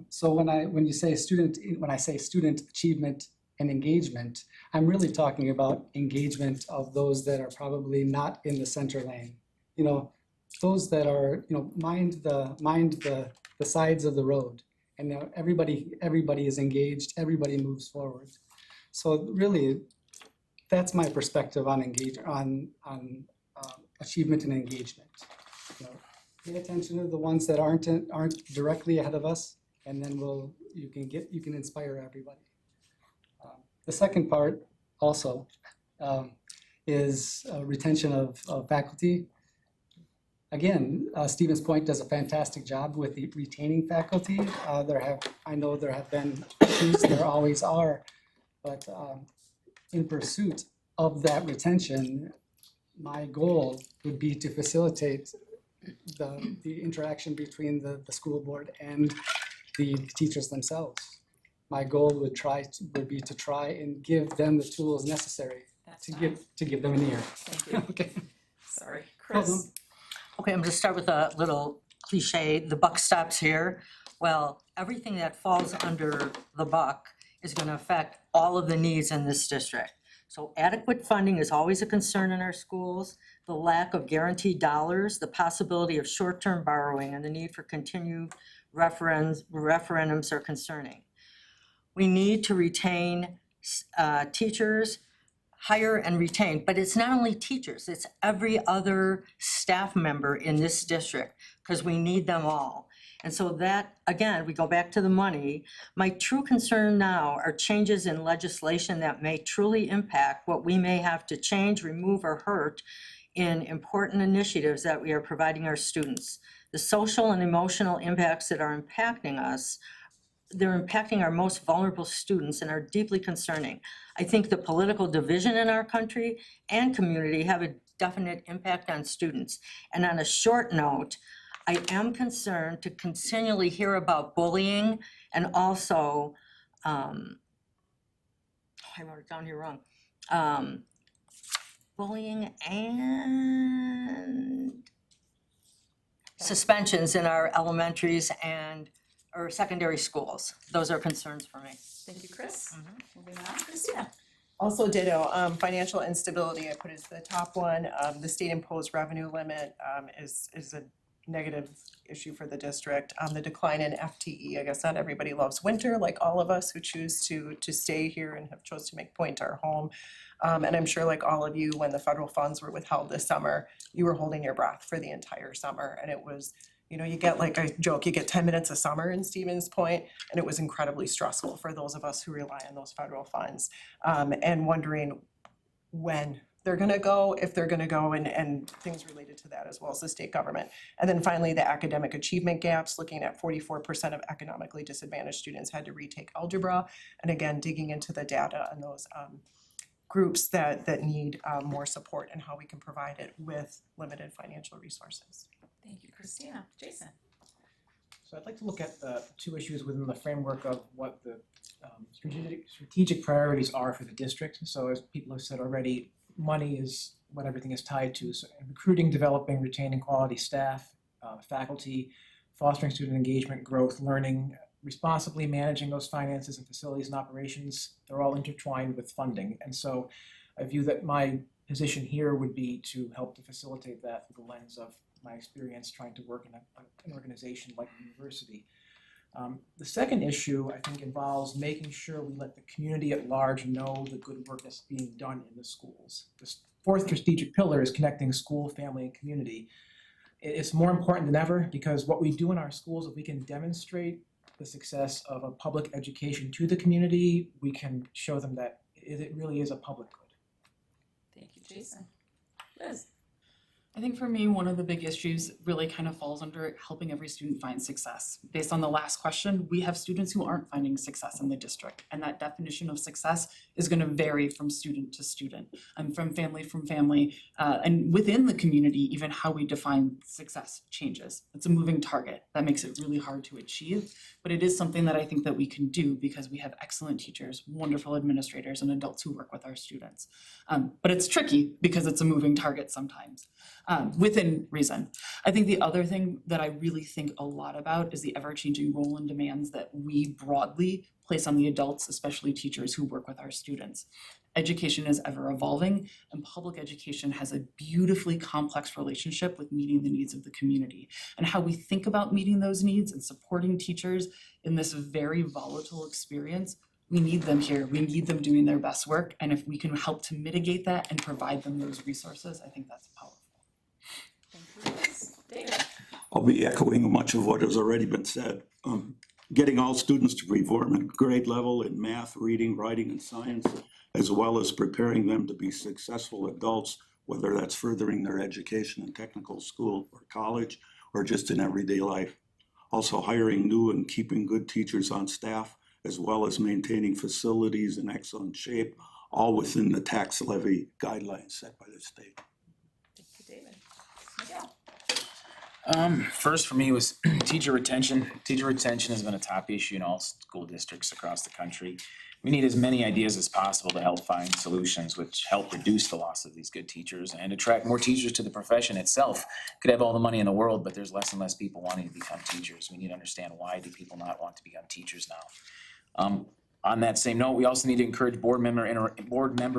So when I say student achievement and engagement, I'm really talking about engagement of those that are probably not in the center lane. You know, those that are, you know, mind the sides of the road. And now everybody is engaged, everybody moves forward. So really, that's my perspective on achievement and engagement. You know, pay attention to the ones that aren't directly ahead of us, and then you can inspire everybody. The second part also is retention of faculty. Again, Stephen's Point does a fantastic job with retaining faculty. I know there have been issues, there always are, but in pursuit of that retention, my goal would be to facilitate the interaction between the school board and the teachers themselves. My goal would be to try and give them the tools necessary to give them an ear. Thank you. Okay. Sorry. Chris? Okay, I'm gonna start with a little cliche, the buck stops here. Well, everything that falls under the buck is gonna affect all of the needs in this district. So adequate funding is always a concern in our schools. The lack of guaranteed dollars, the possibility of short-term borrowing, and the need for continued referendums are concerning. We need to retain teachers, hire and retain, but it's not only teachers, it's every other staff member in this district, because we need them all. And so that, again, we go back to the money. My true concern now are changes in legislation that may truly impact what we may have to change, remove, or hurt in important initiatives that we are providing our students. The social and emotional impacts that are impacting us, they're impacting our most vulnerable students and are deeply concerning. I think the political division in our country and community have a definite impact on students. And on a short note, I am concerned to continually hear about bullying and also, I wrote it down here wrong. Bullying and suspensions in our elementaries and or secondary schools. Those are concerns for me. Thank you, Chris. Moving on, Christina. Also ditto, financial instability, I put as the top one. The state imposed revenue limit is a negative issue for the district. The decline in FTE, I guess not everybody loves winter, like all of us who choose to stay here and have chose to make Point our home. And I'm sure like all of you, when the federal funds were withheld this summer, you were holding your breath for the entire summer. And it was, you know, you get, like I joke, you get 10 minutes of summer in Stevens Point, and it was incredibly stressful for those of us who rely on those federal funds. And wondering when they're gonna go, if they're gonna go, and things related to that, as well as the state government. And then finally, the academic achievement gaps, looking at 44% of economically disadvantaged students had to retake algebra. And again, digging into the data on those groups that need more support and how we can provide it with limited financial resources. Thank you, Christina. Jason? So I'd like to look at two issues within the framework of what the strategic priorities are for the district. So as people have said already, money is what everything is tied to. So recruiting, developing, retaining quality staff, faculty, fostering student engagement, growth, learning, responsibly managing those finances and facilities and operations, they're all intertwined with funding. And so I view that my position here would be to help to facilitate that through the lens of my experience trying to work in an organization like a university. The second issue, I think, involves making sure we let the community at large know the good work that's being done in the schools. The fourth strategic pillar is connecting school, family, and community. It's more important than ever because what we do in our schools, if we can demonstrate the success of a public education to the community, we can show them that it really is a public good. Thank you, Jason. Liz? I think for me, one of the big issues really kind of falls under helping every student find success. Based on the last question, we have students who aren't finding success in the district, and that definition of success is going to vary from student to student, and from family, and within the community, even how we define success changes. It's a moving target that makes it really hard to achieve, but it is something that I think that we can do because we have excellent teachers, wonderful administrators, and adults who work with our students. But it's tricky because it's a moving target sometimes. Within reason. I think the other thing that I really think a lot about is the ever-changing role and demands that we broadly place on the adults, especially teachers who work with our students. Education is ever evolving, and public education has a beautifully complex relationship with meeting the needs of the community. And how we think about meeting those needs and supporting teachers in this very volatile experience, we need them here, we need them doing their best work, and if we can help to mitigate that and provide them those resources, I think that's powerful. David? I'll be echoing much of what has already been said. Getting all students to perform at grade level in math, reading, writing, and science, as well as preparing them to be successful adults, whether that's furthering their education in technical school or college, or just in everyday life. Also hiring new and keeping good teachers on staff, as well as maintaining facilities in excellent shape, all within the tax levy guidelines set by the state. Thank you, David. Miguel? First for me was teacher retention. Teacher retention has been a top issue in all school districts across the country. We need as many ideas as possible to help find solutions which help reduce the loss of these good teachers and attract more teachers to the profession itself. Could have all the money in the world, but there's less and less people wanting to become teachers. We need to understand, why do people not want to become teachers now? On that same note, we also need to encourage board member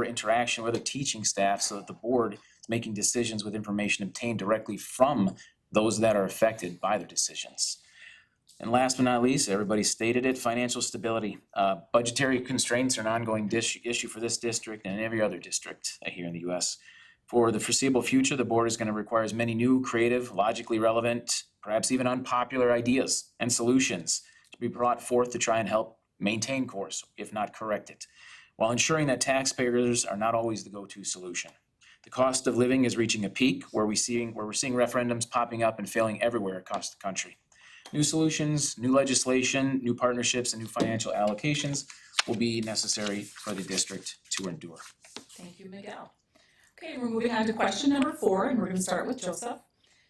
interaction with the teaching staff so that the board is making decisions with information obtained directly from those that are affected by their decisions. And last but not least, everybody stated it, financial stability. Budgetary constraints are an ongoing issue for this district and every other district here in the US. For the foreseeable future, the board is going to require as many new, creative, logically relevant, perhaps even unpopular ideas and solutions to be brought forth to try and help maintain course, if not correct it, while ensuring that taxpayers are not always the go-to solution. The cost of living is reaching a peak where we're seeing referendums popping up and failing everywhere across the country. New solutions, new legislation, new partnerships, and new financial allocations will be necessary for the district to endure. Thank you, Miguel. Okay, we're moving on to question number 4, and we're going to start with Joseph.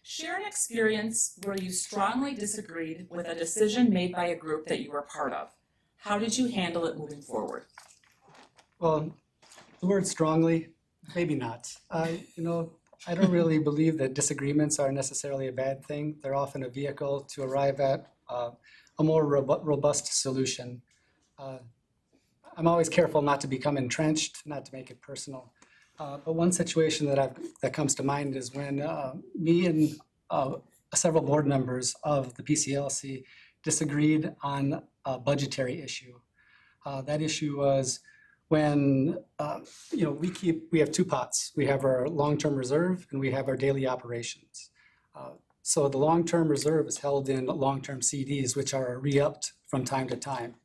Share an experience where you strongly disagreed with a decision made by a group that you were part of. How did you handle it moving forward? Well, the word strongly, maybe not. I don't really believe that disagreements are necessarily a bad thing. They're often a vehicle to arrive at a more robust solution. I'm always careful not to become entrenched, not to make it personal. But one situation that comes to mind is when me and several board members of the PCLC disagreed on a budgetary issue. That issue was when we have two pots. We have our long-term reserve and we have our daily operations. So the long-term reserve is held in long-term CDs, which are re-upped from time to time.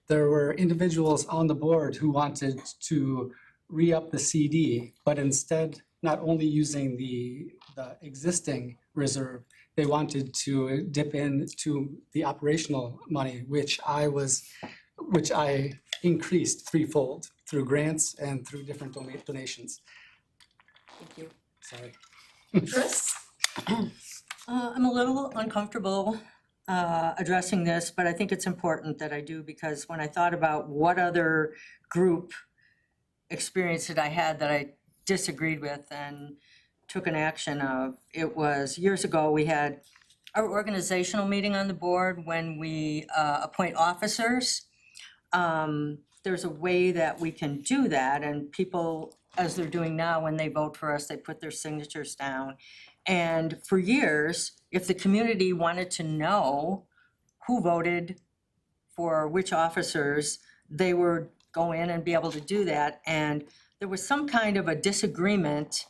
There were individuals on the board who wanted to re-up the CD, but instead not only using the existing reserve, they wanted to dip into the operational money, which I increased threefold through grants and through different donations. Thank you. Sorry. Chris? I'm a little uncomfortable addressing this, but I think it's important that I do, because when I thought about what other group experience that I had that I disagreed with and took an action of, it was years ago, we had our organizational meeting on the board when we appoint officers. There's a way that we can do that, and people, as they're doing now when they vote for us, they put their signatures down. And for years, if the community wanted to know who voted for which officers, they would go in and be able to do that. And there was some kind of a disagreement,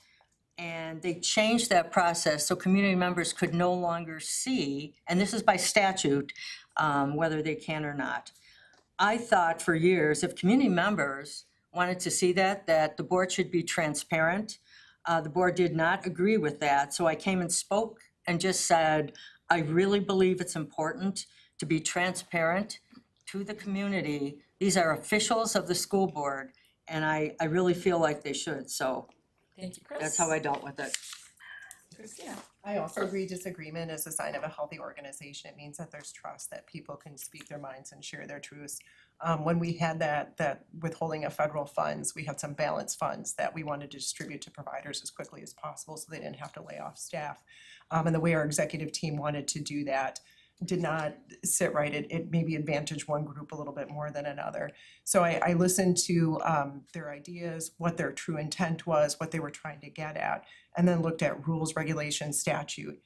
and they changed that process so community members could no longer see, and this is by statute, whether they can or not. I thought for years, if community members wanted to see that the board should be transparent. The board did not agree with that, so I came and spoke and just said, I really believe it's important to be transparent to the community. These are officials of the school board, and I really feel like they should, so Thank you, Chris. that's how I dealt with it. Christina. I also agree disagreement is a sign of a healthy organization. It means that there's trust, that people can speak their minds and share their truths. When we had that withholding of federal funds, we had some balance funds that we wanted to distribute to providers as quickly as possible so they didn't have to lay off staff. And the way our executive team wanted to do that did not sit right. It maybe advantaged one group a little bit more than another. So I listened to their ideas, what their true intent was, what they were trying to get at, and then looked at rules, regulations, statute,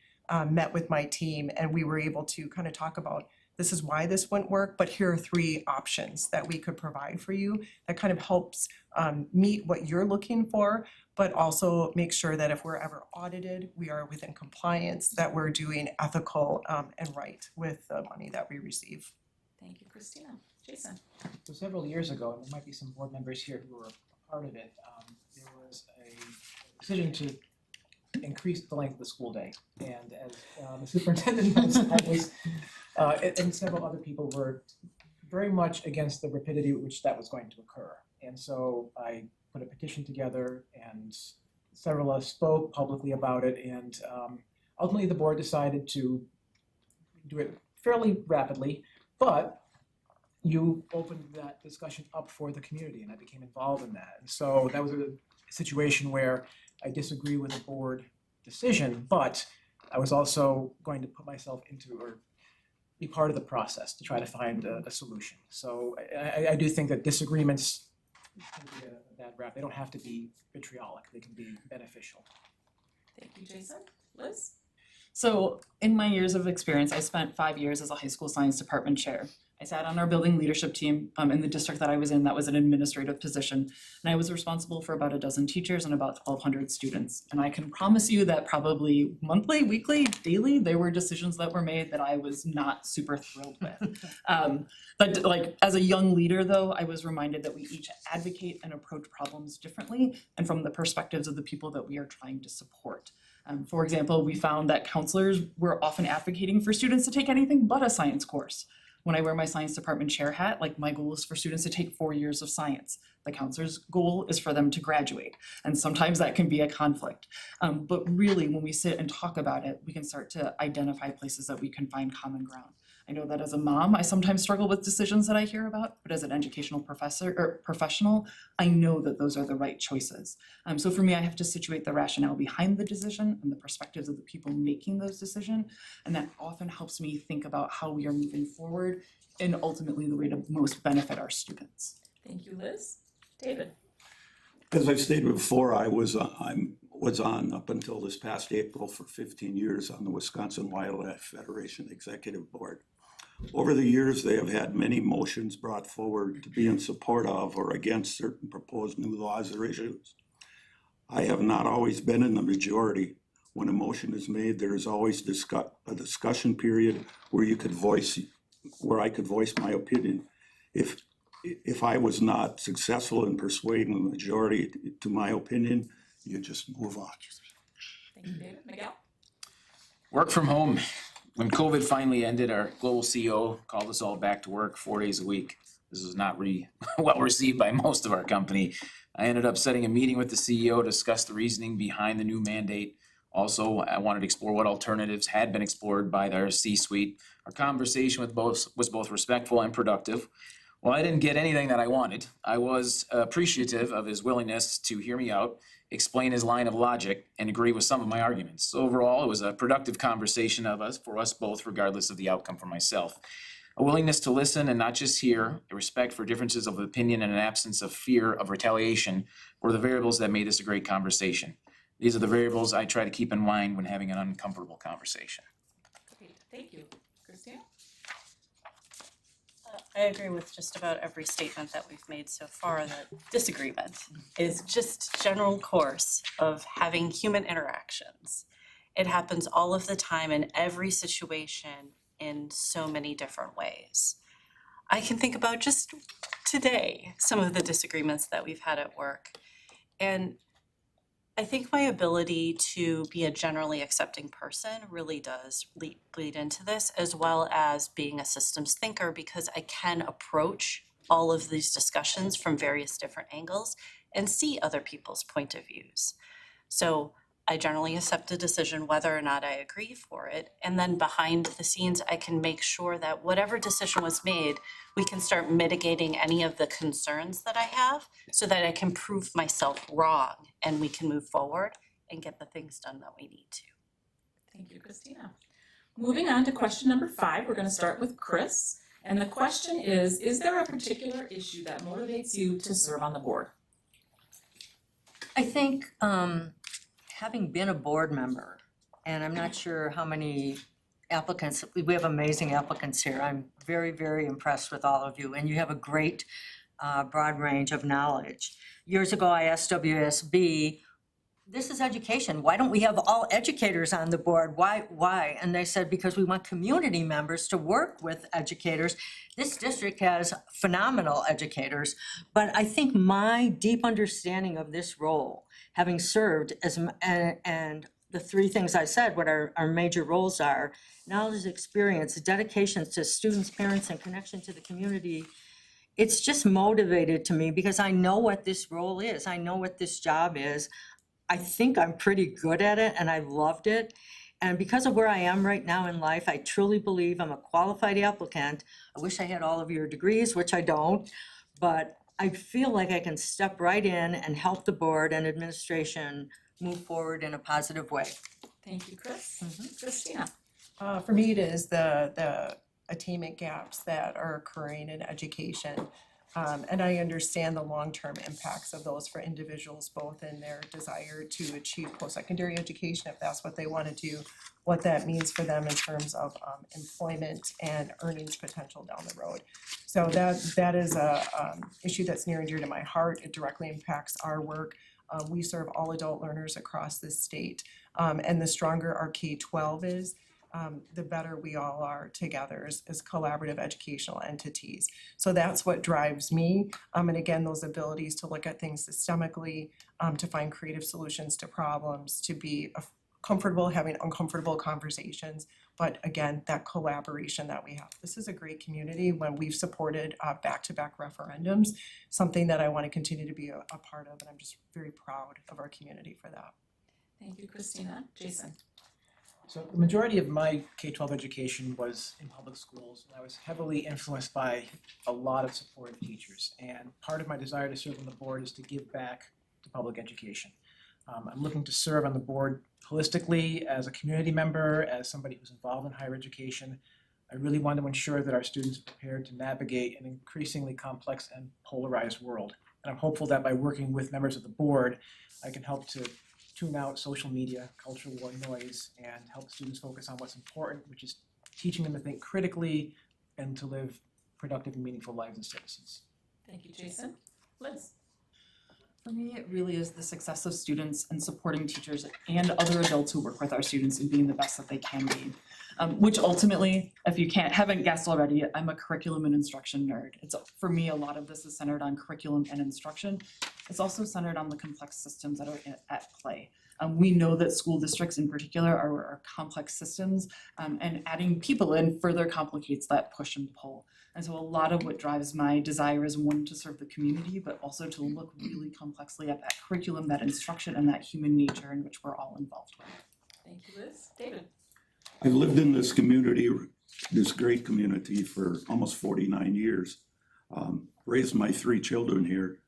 met with my team, and we were able to kind of talk about, this is why this wouldn't work, but here are 3 options that we could provide for you that kind of helps meet what you're looking for, but also make sure that if we're ever audited, we are within compliance, that we're doing ethical and right with the money that we receive. Thank you, Christina. Jason. So several years ago, and there might be some board members here who were a part of it, there was a decision to increase the length of the school day. And as the superintendent knows, I was, and several other people were very much against the rapidity with which that was going to occur. And so I put a petition together, and several of us spoke publicly about it, and ultimately the board decided to do it fairly rapidly, but you opened that discussion up for the community, and I became involved in that. And so that was a situation where I disagree with the board decision, but I was also going to put myself into, or be part of the process to try to find a solution. So I do think that disagreements can be a bad rap. They don't have to be vitriolic, they can be beneficial. Thank you, Jason. Liz? So in my years of experience, I spent 5 years as a high school science department chair. I sat on our building leadership team in the district that I was in. That was an administrative position. And I was responsible for about a dozen teachers and about 1,200 students. And I can promise you that probably monthly, weekly, daily, there were decisions that were made that I was not super thrilled with. But like as a young leader though, I was reminded that we each advocate and approach problems differently and from the perspectives of the people that we are trying to support. For example, we found that counselors were often advocating for students to take anything but a science course. When I wear my science department chair hat, like my goal is for students to take 4 years of science. The counselor's goal is for them to graduate. And sometimes that can be a conflict. But really, when we sit and talk about it, we can start to identify places that we can find common ground. I know that as a mom, I sometimes struggle with decisions that I hear about, but as an educational professor or professional, I know that those are the right choices. So for me, I have to situate the rationale behind the decision and the perspectives of the people making those decisions, and that often helps me think about how we are moving forward and ultimately the way to most benefit our students. Thank you, Liz. David? As I've stated before, I was on up until this past April for 15 years on the Wisconsin Wildlife Federation Executive Board. Over the years, they have had many motions brought forward to be in support of or against certain proposed new laws or issues. I have not always been in the majority. When a motion is made, there is always a discussion period where I could voice my opinion. If I was not successful in persuading the majority to my opinion, you just move on. Thank you, David. Miguel? Work from home. When COVID finally ended, our global CEO called us all back to work 4 days a week. This was not well received by most of our company. I ended up setting a meeting with the CEO to discuss the reasoning behind the new mandate. Also, I wanted to explore what alternatives had been explored by their C-suite. Our conversation was both respectful and productive. While I didn't get anything that I wanted, I was appreciative of his willingness to hear me out, explain his line of logic, and agree with some of my arguments. Overall, it was a productive conversation for us both, regardless of the outcome for myself. A willingness to listen and not just hear, a respect for differences of opinion, and an absence of fear of retaliation were the variables that made this a great conversation. These are the variables I try to keep in mind when having an uncomfortable conversation. Great. Thank you. Christina? I agree with just about every statement that we've made so far. That disagreement is just general course of having human interactions. It happens all of the time in every situation in so many different ways. I can think about just today, some of the disagreements that we've had at work. And I think my ability to be a generally accepting person really does bleed into this, as well as being a systems thinker, because I can approach all of these discussions from various different angles and see other people's point of views. So I generally accept a decision whether or not I agree for it, and then behind the scenes, I can make sure that whatever decision was made, we can start mitigating any of the concerns that I have so that I can prove myself wrong and we can move forward and get the things done that we need to. Thank you, Christina. Moving on to question number 5, we're gonna start with Chris. And the question is there a particular issue that motivates you to serve on the board? I think having been a board member, and I'm not sure how many applicants, we have amazing applicants here. I'm very, very impressed with all of you, and you have a great broad range of knowledge. Years ago, I asked WSB, this is education, why don't we have all educators on the board? Why? And they said, because we want community members to work with educators. This district has phenomenal educators, but I think my deep understanding of this role, having served as, and the 3 things I said, what our major roles are, knowledge, experience, dedication to students, parents, and connection to the community, it's just motivated to me because I know what this role is. I know what this job is. I think I'm pretty good at it and I loved it. And because of where I am right now in life, I truly believe I'm a qualified applicant. I wish I had all of your degrees, which I don't, but I feel like I can step right in and help the board and administration move forward in a positive way. Thank you, Chris. Christina. For me, it is the attainment gaps that are occurring in education. And I understand the long-term impacts of those for individuals, both in their desire to achieve post-secondary education, if that's what they want to do, what that means for them in terms of employment and earnings potential down the road. So that is a issue that's near and dear to my heart. It directly impacts our work. We serve all adult learners across the state, and the stronger our K-12 is, the better we all are together as collaborative educational entities. So that's what drives me. And again, those abilities to look at things systemically, to find creative solutions to problems, to be comfortable having uncomfortable conversations. But again, that collaboration that we have. This is a great community when we've supported back-to-back referendums, something that I want to continue to be a part of. And I'm just very proud of our community for that. Thank you, Christina. Jason. So the majority of my K-12 education was in public schools, and I was heavily influenced by a lot of supportive teachers. And part of my desire to serve on the board is to give back to public education. I'm looking to serve on the board holistically as a community member, as somebody who's involved in higher education. I really want to ensure that our students are prepared to navigate an increasingly complex and polarized world. And I'm hopeful that by working with members of the board, I can help to tune out social media, cultural war noise, and help students focus on what's important, which is teaching them to think critically and to live productive and meaningful lives as citizens. Thank you, Jason. Liz. For me, it really is the success of students and supporting teachers and other adults who work with our students in being the best that they can be. Which ultimately, if you haven't guessed already, I'm a curriculum and instruction nerd. For me, a lot of this is centered on curriculum and instruction. It's also centered on the complex systems that are at play. We know that school districts in particular are complex systems, and adding people in further complicates that push and pull. And so a lot of what drives my desire is, one, to serve the community, but also to look really complexly at that curriculum, that instruction, and that human nature in which we're all involved with. Thank you, Liz. David. I've lived in this community, this great community, for almost 49 years. Raised my 3 children here.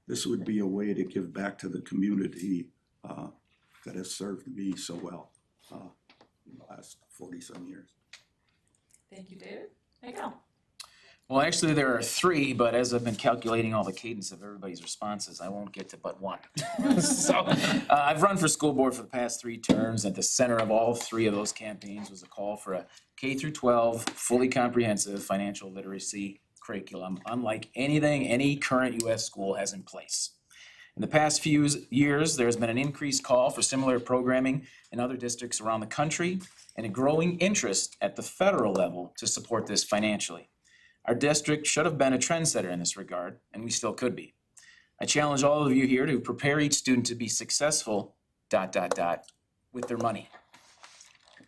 This would be a way to give back to the community that has served me so well in the last 40-some years. Thank you, David. Miguel. Well, actually, there are 3, but as I've been calculating all the cadence of everybody's responses, I won't get to but 1. So I've run for school board for the past 3 terms. At the center of all 3 of those campaigns was a call for a K through 12, fully comprehensive financial literacy curriculum, unlike anything any current U.S. school has in place. In the past few years, there has been an increased call for similar programming in other districts around the country and a growing interest at the federal level to support this financially. Our district should have been a trendsetter in this regard, and we still could be. I challenge all of you here to prepare each student to be successful, with their money.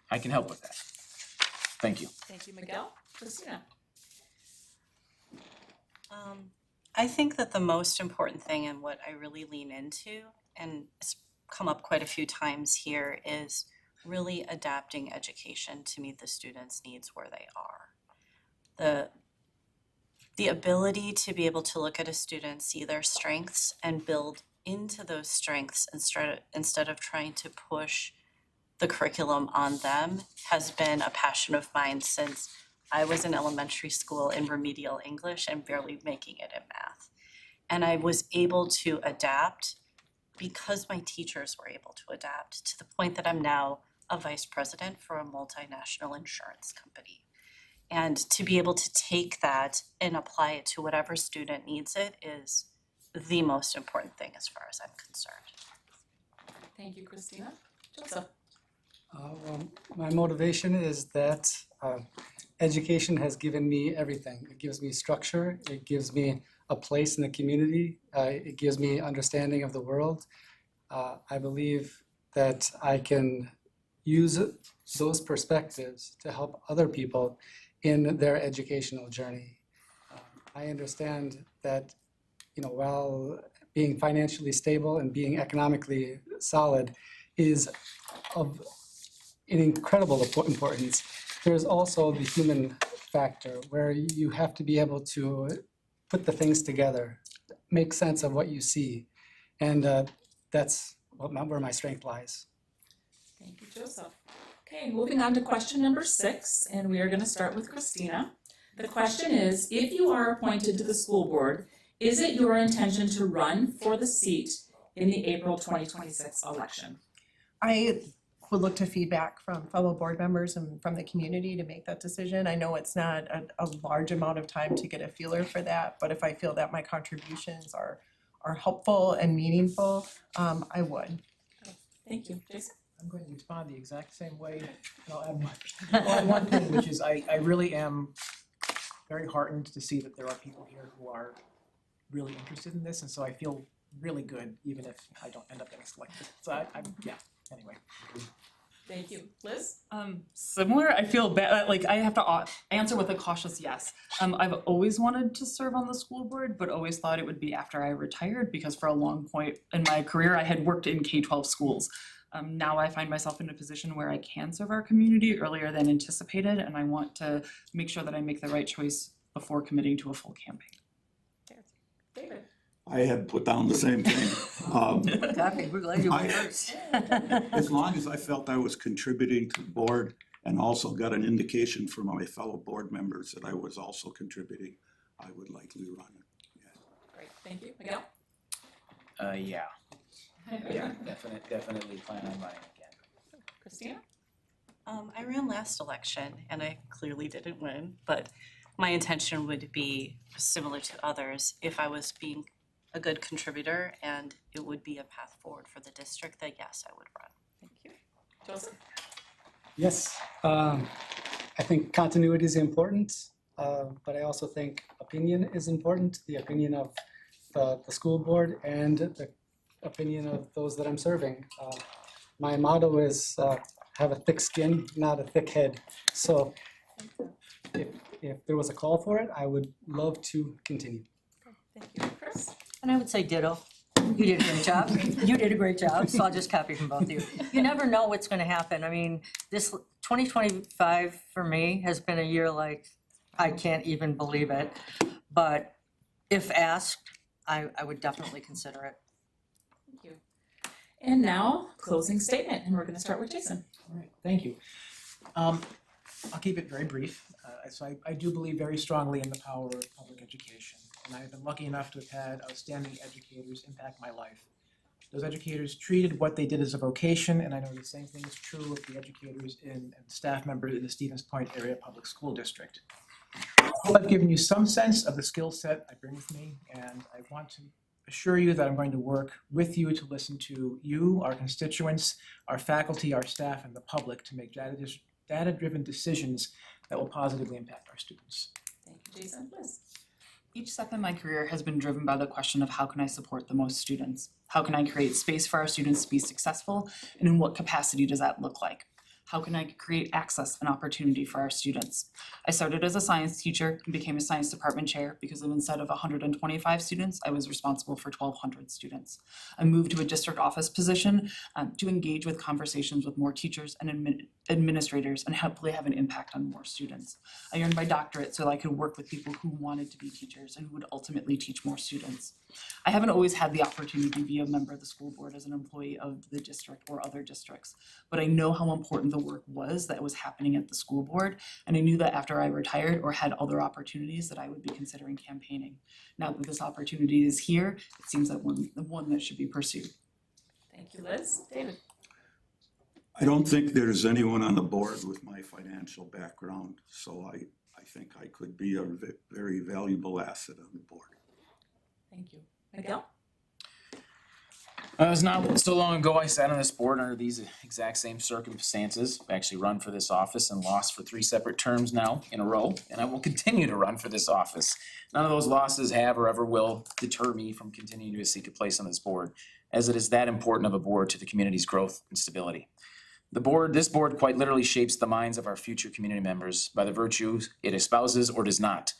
I can help with that. Thank you. Thank you, Miguel. Christina? I think that the most important thing and what I really lean into, and it's come up quite a few times here, is really adapting education to meet the students' needs where they are. The ability to be able to look at a student, see their strengths, and build into those strengths instead of trying to push the curriculum on them has been a passion of mine since I was in elementary school in remedial English and barely making it in math. And I was able to adapt because my teachers were able to adapt to the point that I'm now a vice president for a multinational insurance company. And to be able to take that and apply it to whatever student needs it is the most important thing as far as I'm concerned. Thank you, Christina. Joseph? My motivation is that education has given me everything. It gives me structure, it gives me a place in the community, it gives me understanding of the world. I believe that I can use those perspectives to help other people in their educational journey. I understand that, while being financially stable and being economically solid is of an incredible importance, there's also the human factor where you have to be able to put the things together, make sense of what you see. And that's where my strength lies. Thank you, Joseph. Okay, moving on to question number 6, and we are going to start with Christina. The question is, if you are appointed to the school board, is it your intention to run for the seat in the April 2026 election? I would look to feedback from fellow board members and from the community to make that decision. I know it's not a large amount of time to get a feeler for that, but if I feel that my contributions are helpful and meaningful, I would. Thank you. Jason? I'm going to respond the exact same way. I'll add one thing, which is I really am very heartened to see that there are people here who are really interested in this, and so I feel really good even if I don't end up getting selected. So anyway. Thank you. Liz? Similar, I feel bad, like I have to answer with a cautious yes. I've always wanted to serve on the school board, but always thought it would be after I retired because for a long point in my career, I had worked in K-12 schools. Now I find myself in a position where I can serve our community earlier than anticipated, and I want to make sure that I make the right choice before committing to a full campaign. David? I had put down the same thing. Happy, we're glad you were first. As long as I felt I was contributing to the board and also got an indication from my fellow board members that I was also contributing, I would likely run it. Great, thank you. Miguel? Yeah, definitely plan on running again. Christina? I ran last election and I clearly didn't win, but my intention would be similar to others. If I was being a good contributor and it would be a path forward for the district, that yes, I would run. Thank you. Joseph? Yes, I think continuity is important, but I also think opinion is important, the opinion of the school board and the opinion of those that I'm serving. My motto is have a thick skin, not a thick head. So if there was a call for it, I would love to continue. Thank you. Chris? And I would say ditto. You did a great job. You did a great job, so I'll just copy from both of you. You never know what's gonna happen. I mean, this 2025 for me has been a year like, I can't even believe it. But if asked, I would definitely consider it. Thank you. And now, closing statement, and we're gonna start with Jason. All right, thank you. I'll keep it very brief. So I do believe very strongly in the power of public education, and I've been lucky enough to have had outstanding educators impact my life. Those educators treated what they did as a vocation, and I know the same thing is true of the educators and staff members in the Stevens Point Area Public School District. I hope I've given you some sense of the skill set I bring with me, and I want to assure you that I'm going to work with you to listen to you, our constituents, our faculty, our staff, and the public to make data-driven decisions that will positively impact our students. Thank you, Jason. Liz? Each step in my career has been driven by the question of how can I support the most students? How can I create space for our students to be successful? And in what capacity does that look like? How can I create access and opportunity for our students? I started as a science teacher and became a science department chair because instead of 125 students, I was responsible for 1,200 students. I moved to a district office position to engage with conversations with more teachers and administrators and hopefully have an impact on more students. I earned my doctorate so that I could work with people who wanted to be teachers and who would ultimately teach more students. I haven't always had the opportunity to be a member of the school board as an employee of the district or other districts, but I know how important the work was that was happening at the school board, and I knew that after I retired or had other opportunities that I would be considering campaigning. Now that this opportunity is here, it seems like the one that should be pursued. Thank you, Liz. David? I don't think there's anyone on the board with my financial background, so I think I could be a very valuable asset on the board. Thank you. Miguel? It was not so long ago I sat on this board under these exact same circumstances. I've actually run for this office and lost for 3 separate terms now in a row, and I will continue to run for this office. None of those losses have or ever will deter me from continuing to seek a place on this board, as it is that important of a board to the community's growth and stability. This board quite literally shapes the minds of our future community members by the virtues it espouses or does not.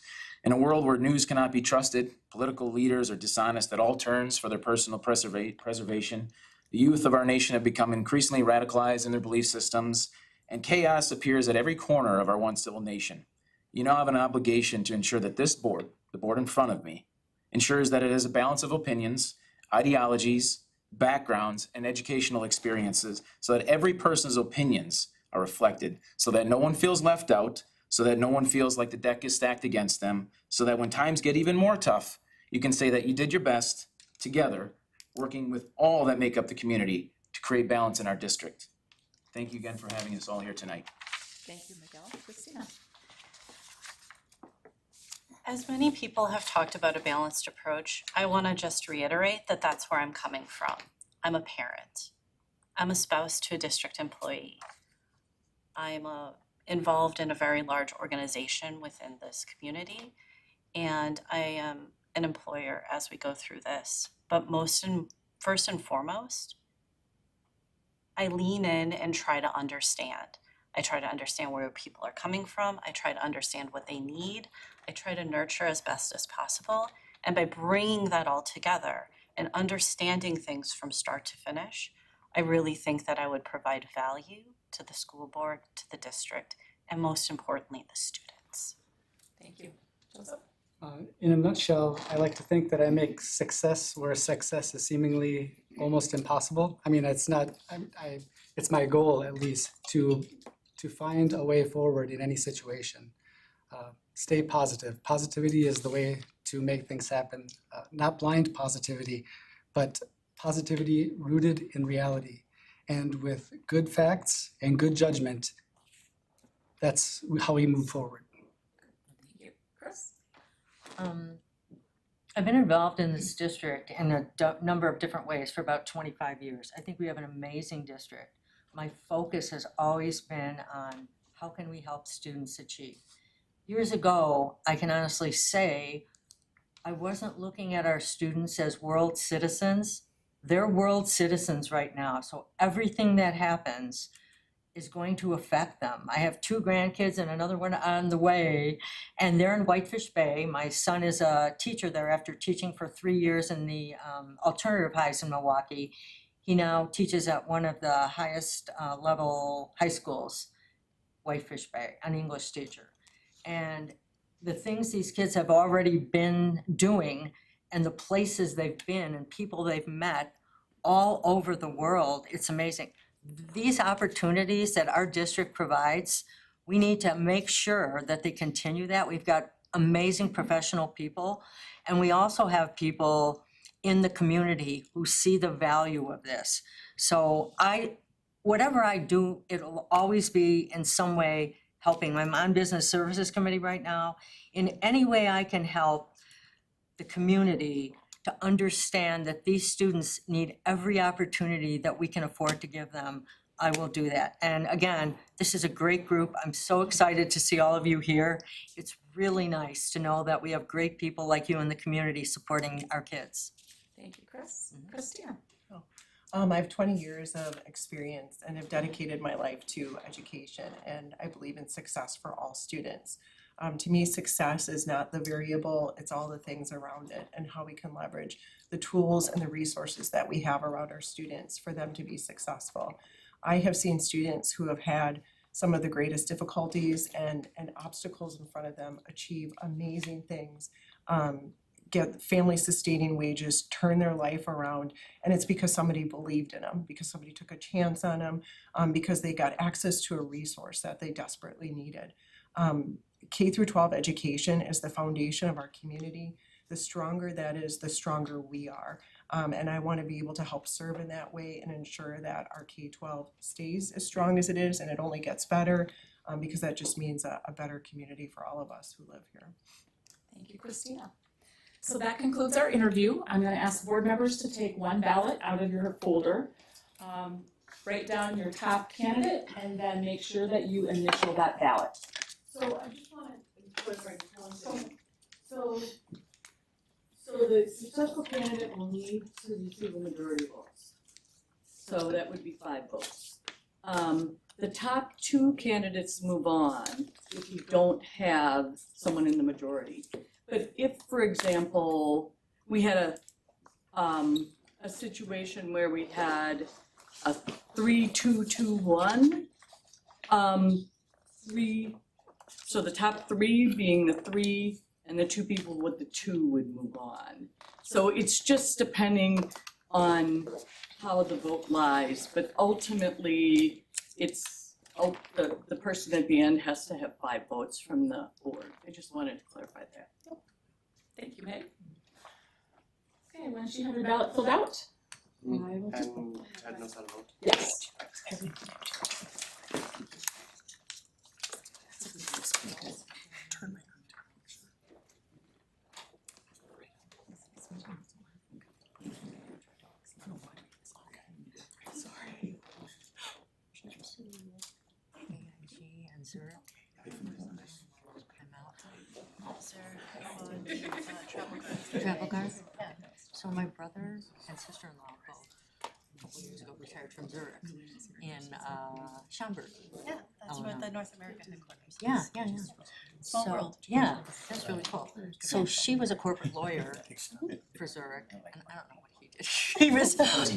In a world where news cannot be trusted, political leaders are dishonest at all turns for their personal preservation, the youth of our nation have become increasingly radicalized in their belief systems, and chaos appears at every corner of our once civil nation. You now have an obligation to ensure that this board, the board in front of me, ensures that it has a balance of opinions, ideologies, backgrounds, and educational experiences so that every person's opinions are reflected, so that no one feels left out, so that no one feels like the deck is stacked against them, so that when times get even more tough, you can say that you did your best together, working with all that make up the community to create balance in our district. Thank you again for having us all here tonight. Thank you, Miguel. Christina? As many people have talked about a balanced approach, I want to just reiterate that that's where I'm coming from. I'm a parent. I'm a spouse to a district employee. I'm involved in a very large organization within this community, and I am an employer as we go through this. But first and foremost, I lean in and try to understand. I try to understand where people are coming from. I try to understand what they need. I try to nurture as best as possible. And by bringing that all together and understanding things from start to finish, I really think that I would provide value to the school board, to the district, and most importantly, the students. Thank you. Joseph? In a nutshell, I like to think that I make success where success is seemingly almost impossible. I mean, it's not, it's my goal at least to find a way forward in any situation. Stay positive. Positivity is the way to make things happen. Not blind positivity, but positivity rooted in reality. And with good facts and good judgment, that's how we move forward. Thank you. Chris? I've been involved in this district in a number of different ways for about 25 years. I think we have an amazing district. My focus has always been on how can we help students achieve. Years ago, I can honestly say, I wasn't looking at our students as world citizens. They're world citizens right now, so everything that happens is going to affect them. I have 2 grandkids and another one on the way, and they're in Whitefish Bay. My son is a teacher there after teaching for 3 years in the alternative highs in Milwaukee. He now teaches at one of the highest level high schools, Whitefish Bay, an English teacher. And the things these kids have already been doing and the places they've been and people they've met all over the world, it's amazing. These opportunities that our district provides, we need to make sure that they continue that. We've got amazing professional people, and we also have people in the community who see the value of this. So whatever I do, it'll always be in some way helping. I'm on Business Services Committee right now. In any way I can help the community to understand that these students need every opportunity that we can afford to give them, I will do that. And again, this is a great group. I'm so excited to see all of you here. It's really nice to know that we have great people like you in the community supporting our kids. Thank you, Chris. Christina. I have 20 years of experience and have dedicated my life to education, and I believe in success for all students. To me, success is not the variable, it's all the things around it and how we can leverage the tools and the resources that we have around our students for them to be successful. I have seen students who have had some of the greatest difficulties and obstacles in front of them achieve amazing things, get family sustaining wages, turn their life around, and it's because somebody believed in them, because somebody took a chance on them, because they got access to a resource that they desperately needed. K through 12 education is the foundation of our community. The stronger that is, the stronger we are. And I want to be able to help serve in that way and ensure that our K-12 stays as strong as it is and it only gets better, because that just means a better community for all of us who live here. Thank you, Christina. So that concludes our interview. I'm going to ask board members to take one ballot out of your folder. Write down your top candidate and then make sure that you initial that ballot. So I just want to clarify one thing. So the successful candidate will need to receive a majority of votes. So that would be 5 votes. The top 2 candidates move on if you don't have someone in the majority. But if, for example, we had a situation where we had a 3-2-2-1, so the top 3 being the 3 and the 2 people with the 2 would move on. So it's just depending on how the vote lies, but ultimately it's, the person at the end has to have 5 votes from the board. I just wanted to clarify that. Thank you, Meg. Okay, once you have your ballot filled out. And Ted knows how to vote. Yes. Travel card? So my brother and sister-in-law both, years ago, retired from Zurich in Schaumburg. Yeah, that's Oh, where no. the North American headquarters. Yeah. Small So, world. yeah, that's really cool. So she was a corporate lawyer for Zurich, and I don't know what he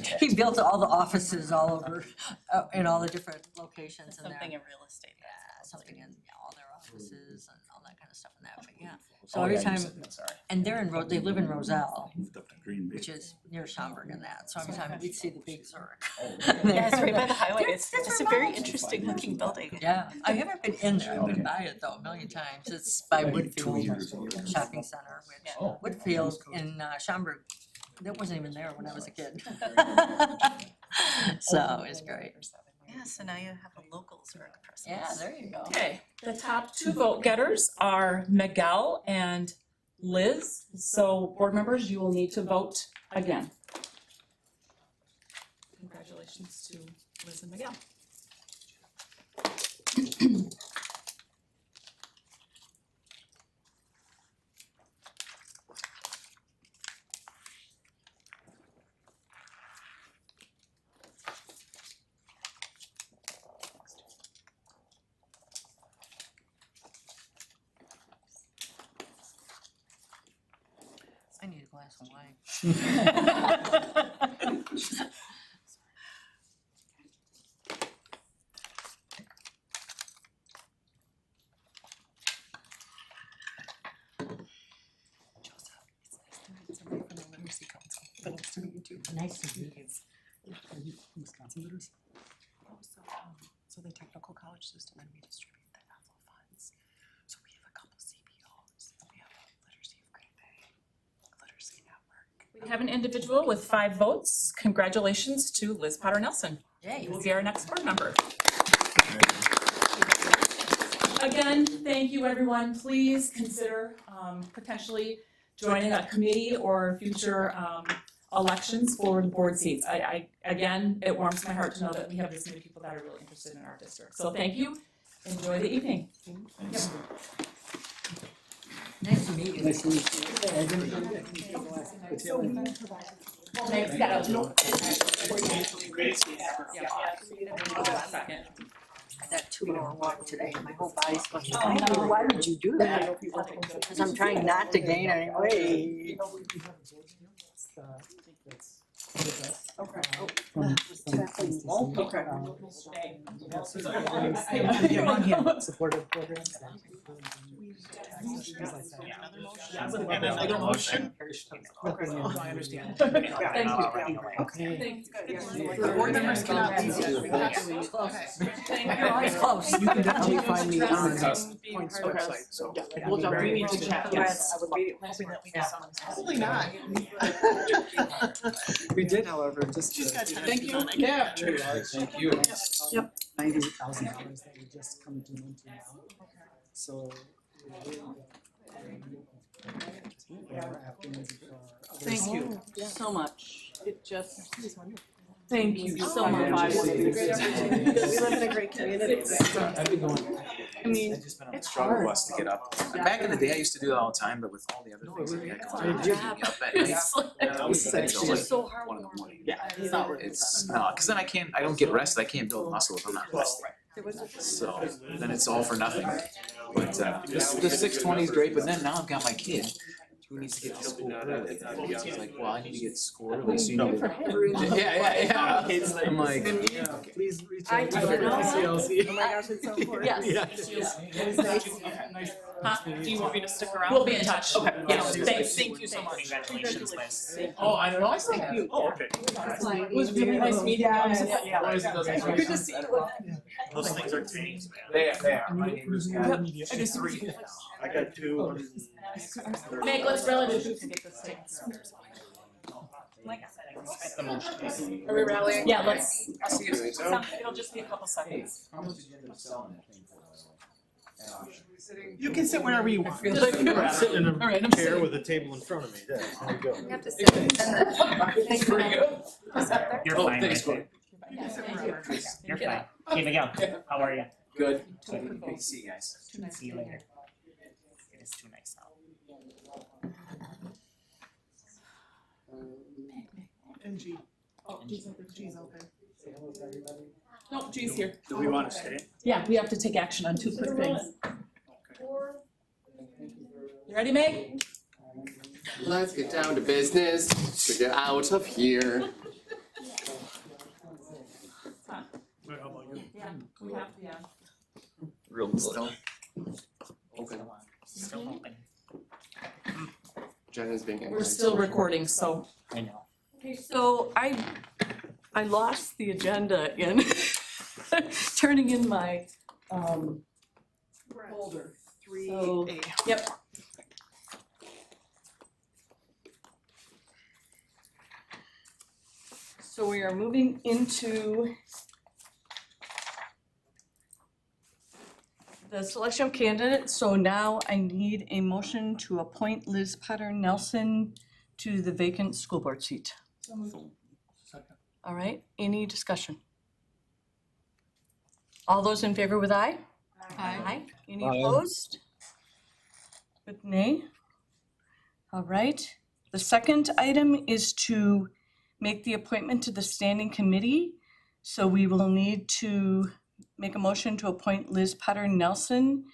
did. He built all the offices all over, in all the different locations in there. Something in real estate. Yeah, something in all their offices and all that kind of stuff in that, but yeah. So every time, and they're in, they live in Roselle, Moved up to Green Bay. which is near Schaumburg and that, so every time we'd see the big Zurich. Yeah, it's right by the highway. It's That's a where very mom- interesting looking building. Yeah, I haven't been in there, I've been by it though a million times, it's by Woodfield Shopping Center, which Woodfield in Schaumburg, that wasn't even there when I was a kid. So it's great. Yeah, so now you have a local Zurich presence. Yeah, there you go. Okay, the top 2 vote getters are Miguel and Liz. So board members, you will need to vote again. Congratulations to Liz and Miguel. I need a glass of wine. Nice to meet you. Are you Wisconsin Literacy? So the technical college system, and we distribute the EFL funds. So we have a couple CPOs, we have Literacy of Green Bay, Literacy Network. We have an individual with 5 votes. Congratulations to Liz Potter Nelson. Yay. You will be our next board member. Again, thank you, everyone. Please consider potentially joining a committee or future elections for board seats. Again, it warms my heart to know that we have this many people that are really interested in our district. So thank you, enjoy the evening. Nice to meet you. Nice to meet you. Meg's got a That 2-hour walk today, my whole body's going, why would you do that? Because I'm trying not to gain any weight. Okay. Supportive programs. And another motion? I understand. Thank you. Okay. The board members cannot be You're always close. You can definitely find me on Point's website, so. We'll jump, we need to chat, yes. I would be hoping that we have someone. Probably not. We did, however, just. She's got time. Thank you. Yeah. Thank you. Yep. $90,000 that we just come to into now. So. Thank you so much. It just, thank you so much. We live in a great community. I mean, It's been a struggle for us to get up. Back in the day, I used to do it all the time, but with all the other things that I got going on, keeping me up at night. It's just so hard. 1 in the morning. Yeah, it's not worth it. It's, no, cause then I don't get rested, I can't build muscle if I'm not rested. So, then it's all for nothing. But, the 6:20 is great, but then now I've got my kid who needs to get to school early. It's like, well, I need to get to school early, so you need to. Yeah. I'm like, Please reach I out do to know. CLC. Oh my gosh, it's so important. Yes. It was nice. Do you want me to stick around? We'll be in touch. Okay, Yeah, thanks. thank you so much. Congratulations, Liz. Oh, I don't know, I Thank you. Oh, okay. It was really nice meeting you. Yeah. Good to see you. Those things are changed, man. they are, my neighbor's got. I just three. I got 2. Meg, let's relative to get this thing. Are we rallying? Yeah, let's, It'll just be a couple seconds. How much did you end up selling that thing for? You can sit wherever you want. I'm sitting in All right, I'm a chair sitting. with a table in front of me, there you go. You have to sit and then. Pretty good. You're Oh, fine, thanks, right? You can sit wherever. You're fine. Hey Miguel, how are you? Good. Good to see you guys. See you later. It is too nice out. And G. Oh, G's open. no, G's here. Do we want to stay? Yeah, we have to take action on 2 quick things. You ready, Meg? Let's get down to business to get out of here. Yeah, we have, yeah. Real still. Open. Still open. Jen is being. We're still recording, so. I know. Okay, so I lost the agenda in turning in my folder. So, 3A. yep. So we are moving into the selection of candidates. So now I need a motion to appoint Liz Potter Nelson to the vacant school board seat. All right, any discussion? All those in favor with aye? Aye. Any opposed? With nay? All right, the second item is to make the appointment to the standing committee. So we will need to make a motion to appoint Liz Potter Nelson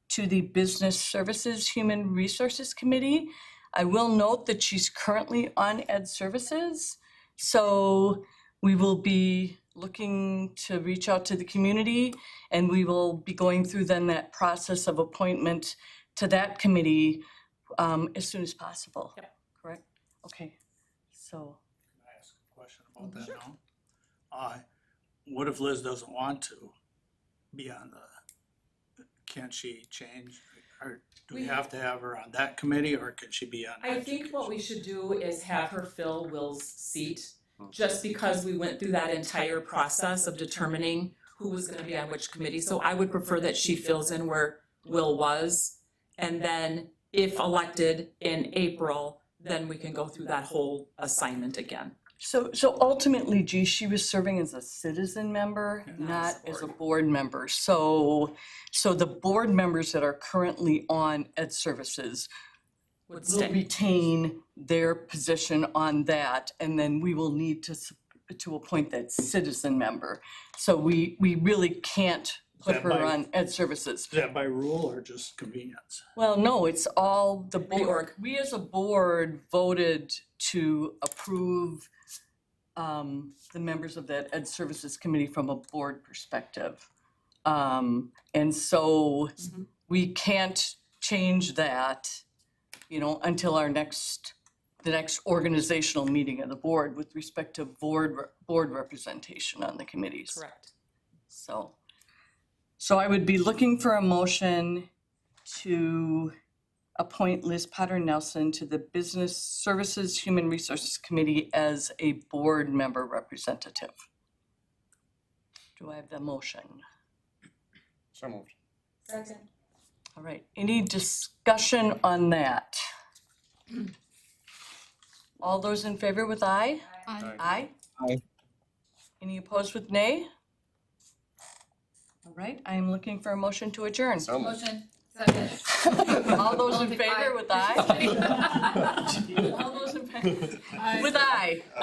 to the Business Services Human Resources Committee. I will note that she's currently on Ed Services, so we will be looking to reach out to the community, and we will be going through then that process of appointment to that committee as soon as possible. Yep. Correct? Okay, so. Can I ask a question about that now? What if Liz doesn't want to be on can't she change? Or do we have to have her on that committee, or can she be on? I think what we should do is have her fill Will's seat, just because we went through that entire process of determining who was gonna be on which committee. So I would prefer that she fills in where Will was, and then if elected in April, then we can go through that whole assignment again. So ultimately, G, she was serving as a citizen member, not as a board member. So the board members that are currently on Ed Services Would will stay. retain their position on that, and then we will need to appoint that citizen member. So we really can't put that her by- on Ed Services. Is that by rule or just convenience? Well, no, it's all the board. Reorg. We as a board voted to approve the members of that Ed Services Committee from a board perspective. And so we can't change that, you know, until the next organizational meeting of the board with respect to board representation on the committees. Correct. So I would be looking for a motion to appoint Liz Potter Nelson to the Business Services Human Resources Committee as a board member representative. Do I have the motion? So moved. Second. All right, any discussion on that? All those in favor with aye? Aye. Aye. Any opposed with nay? All right, I am looking for a motion to adjourn. So moved. All those in favor with aye? All those in favor with aye?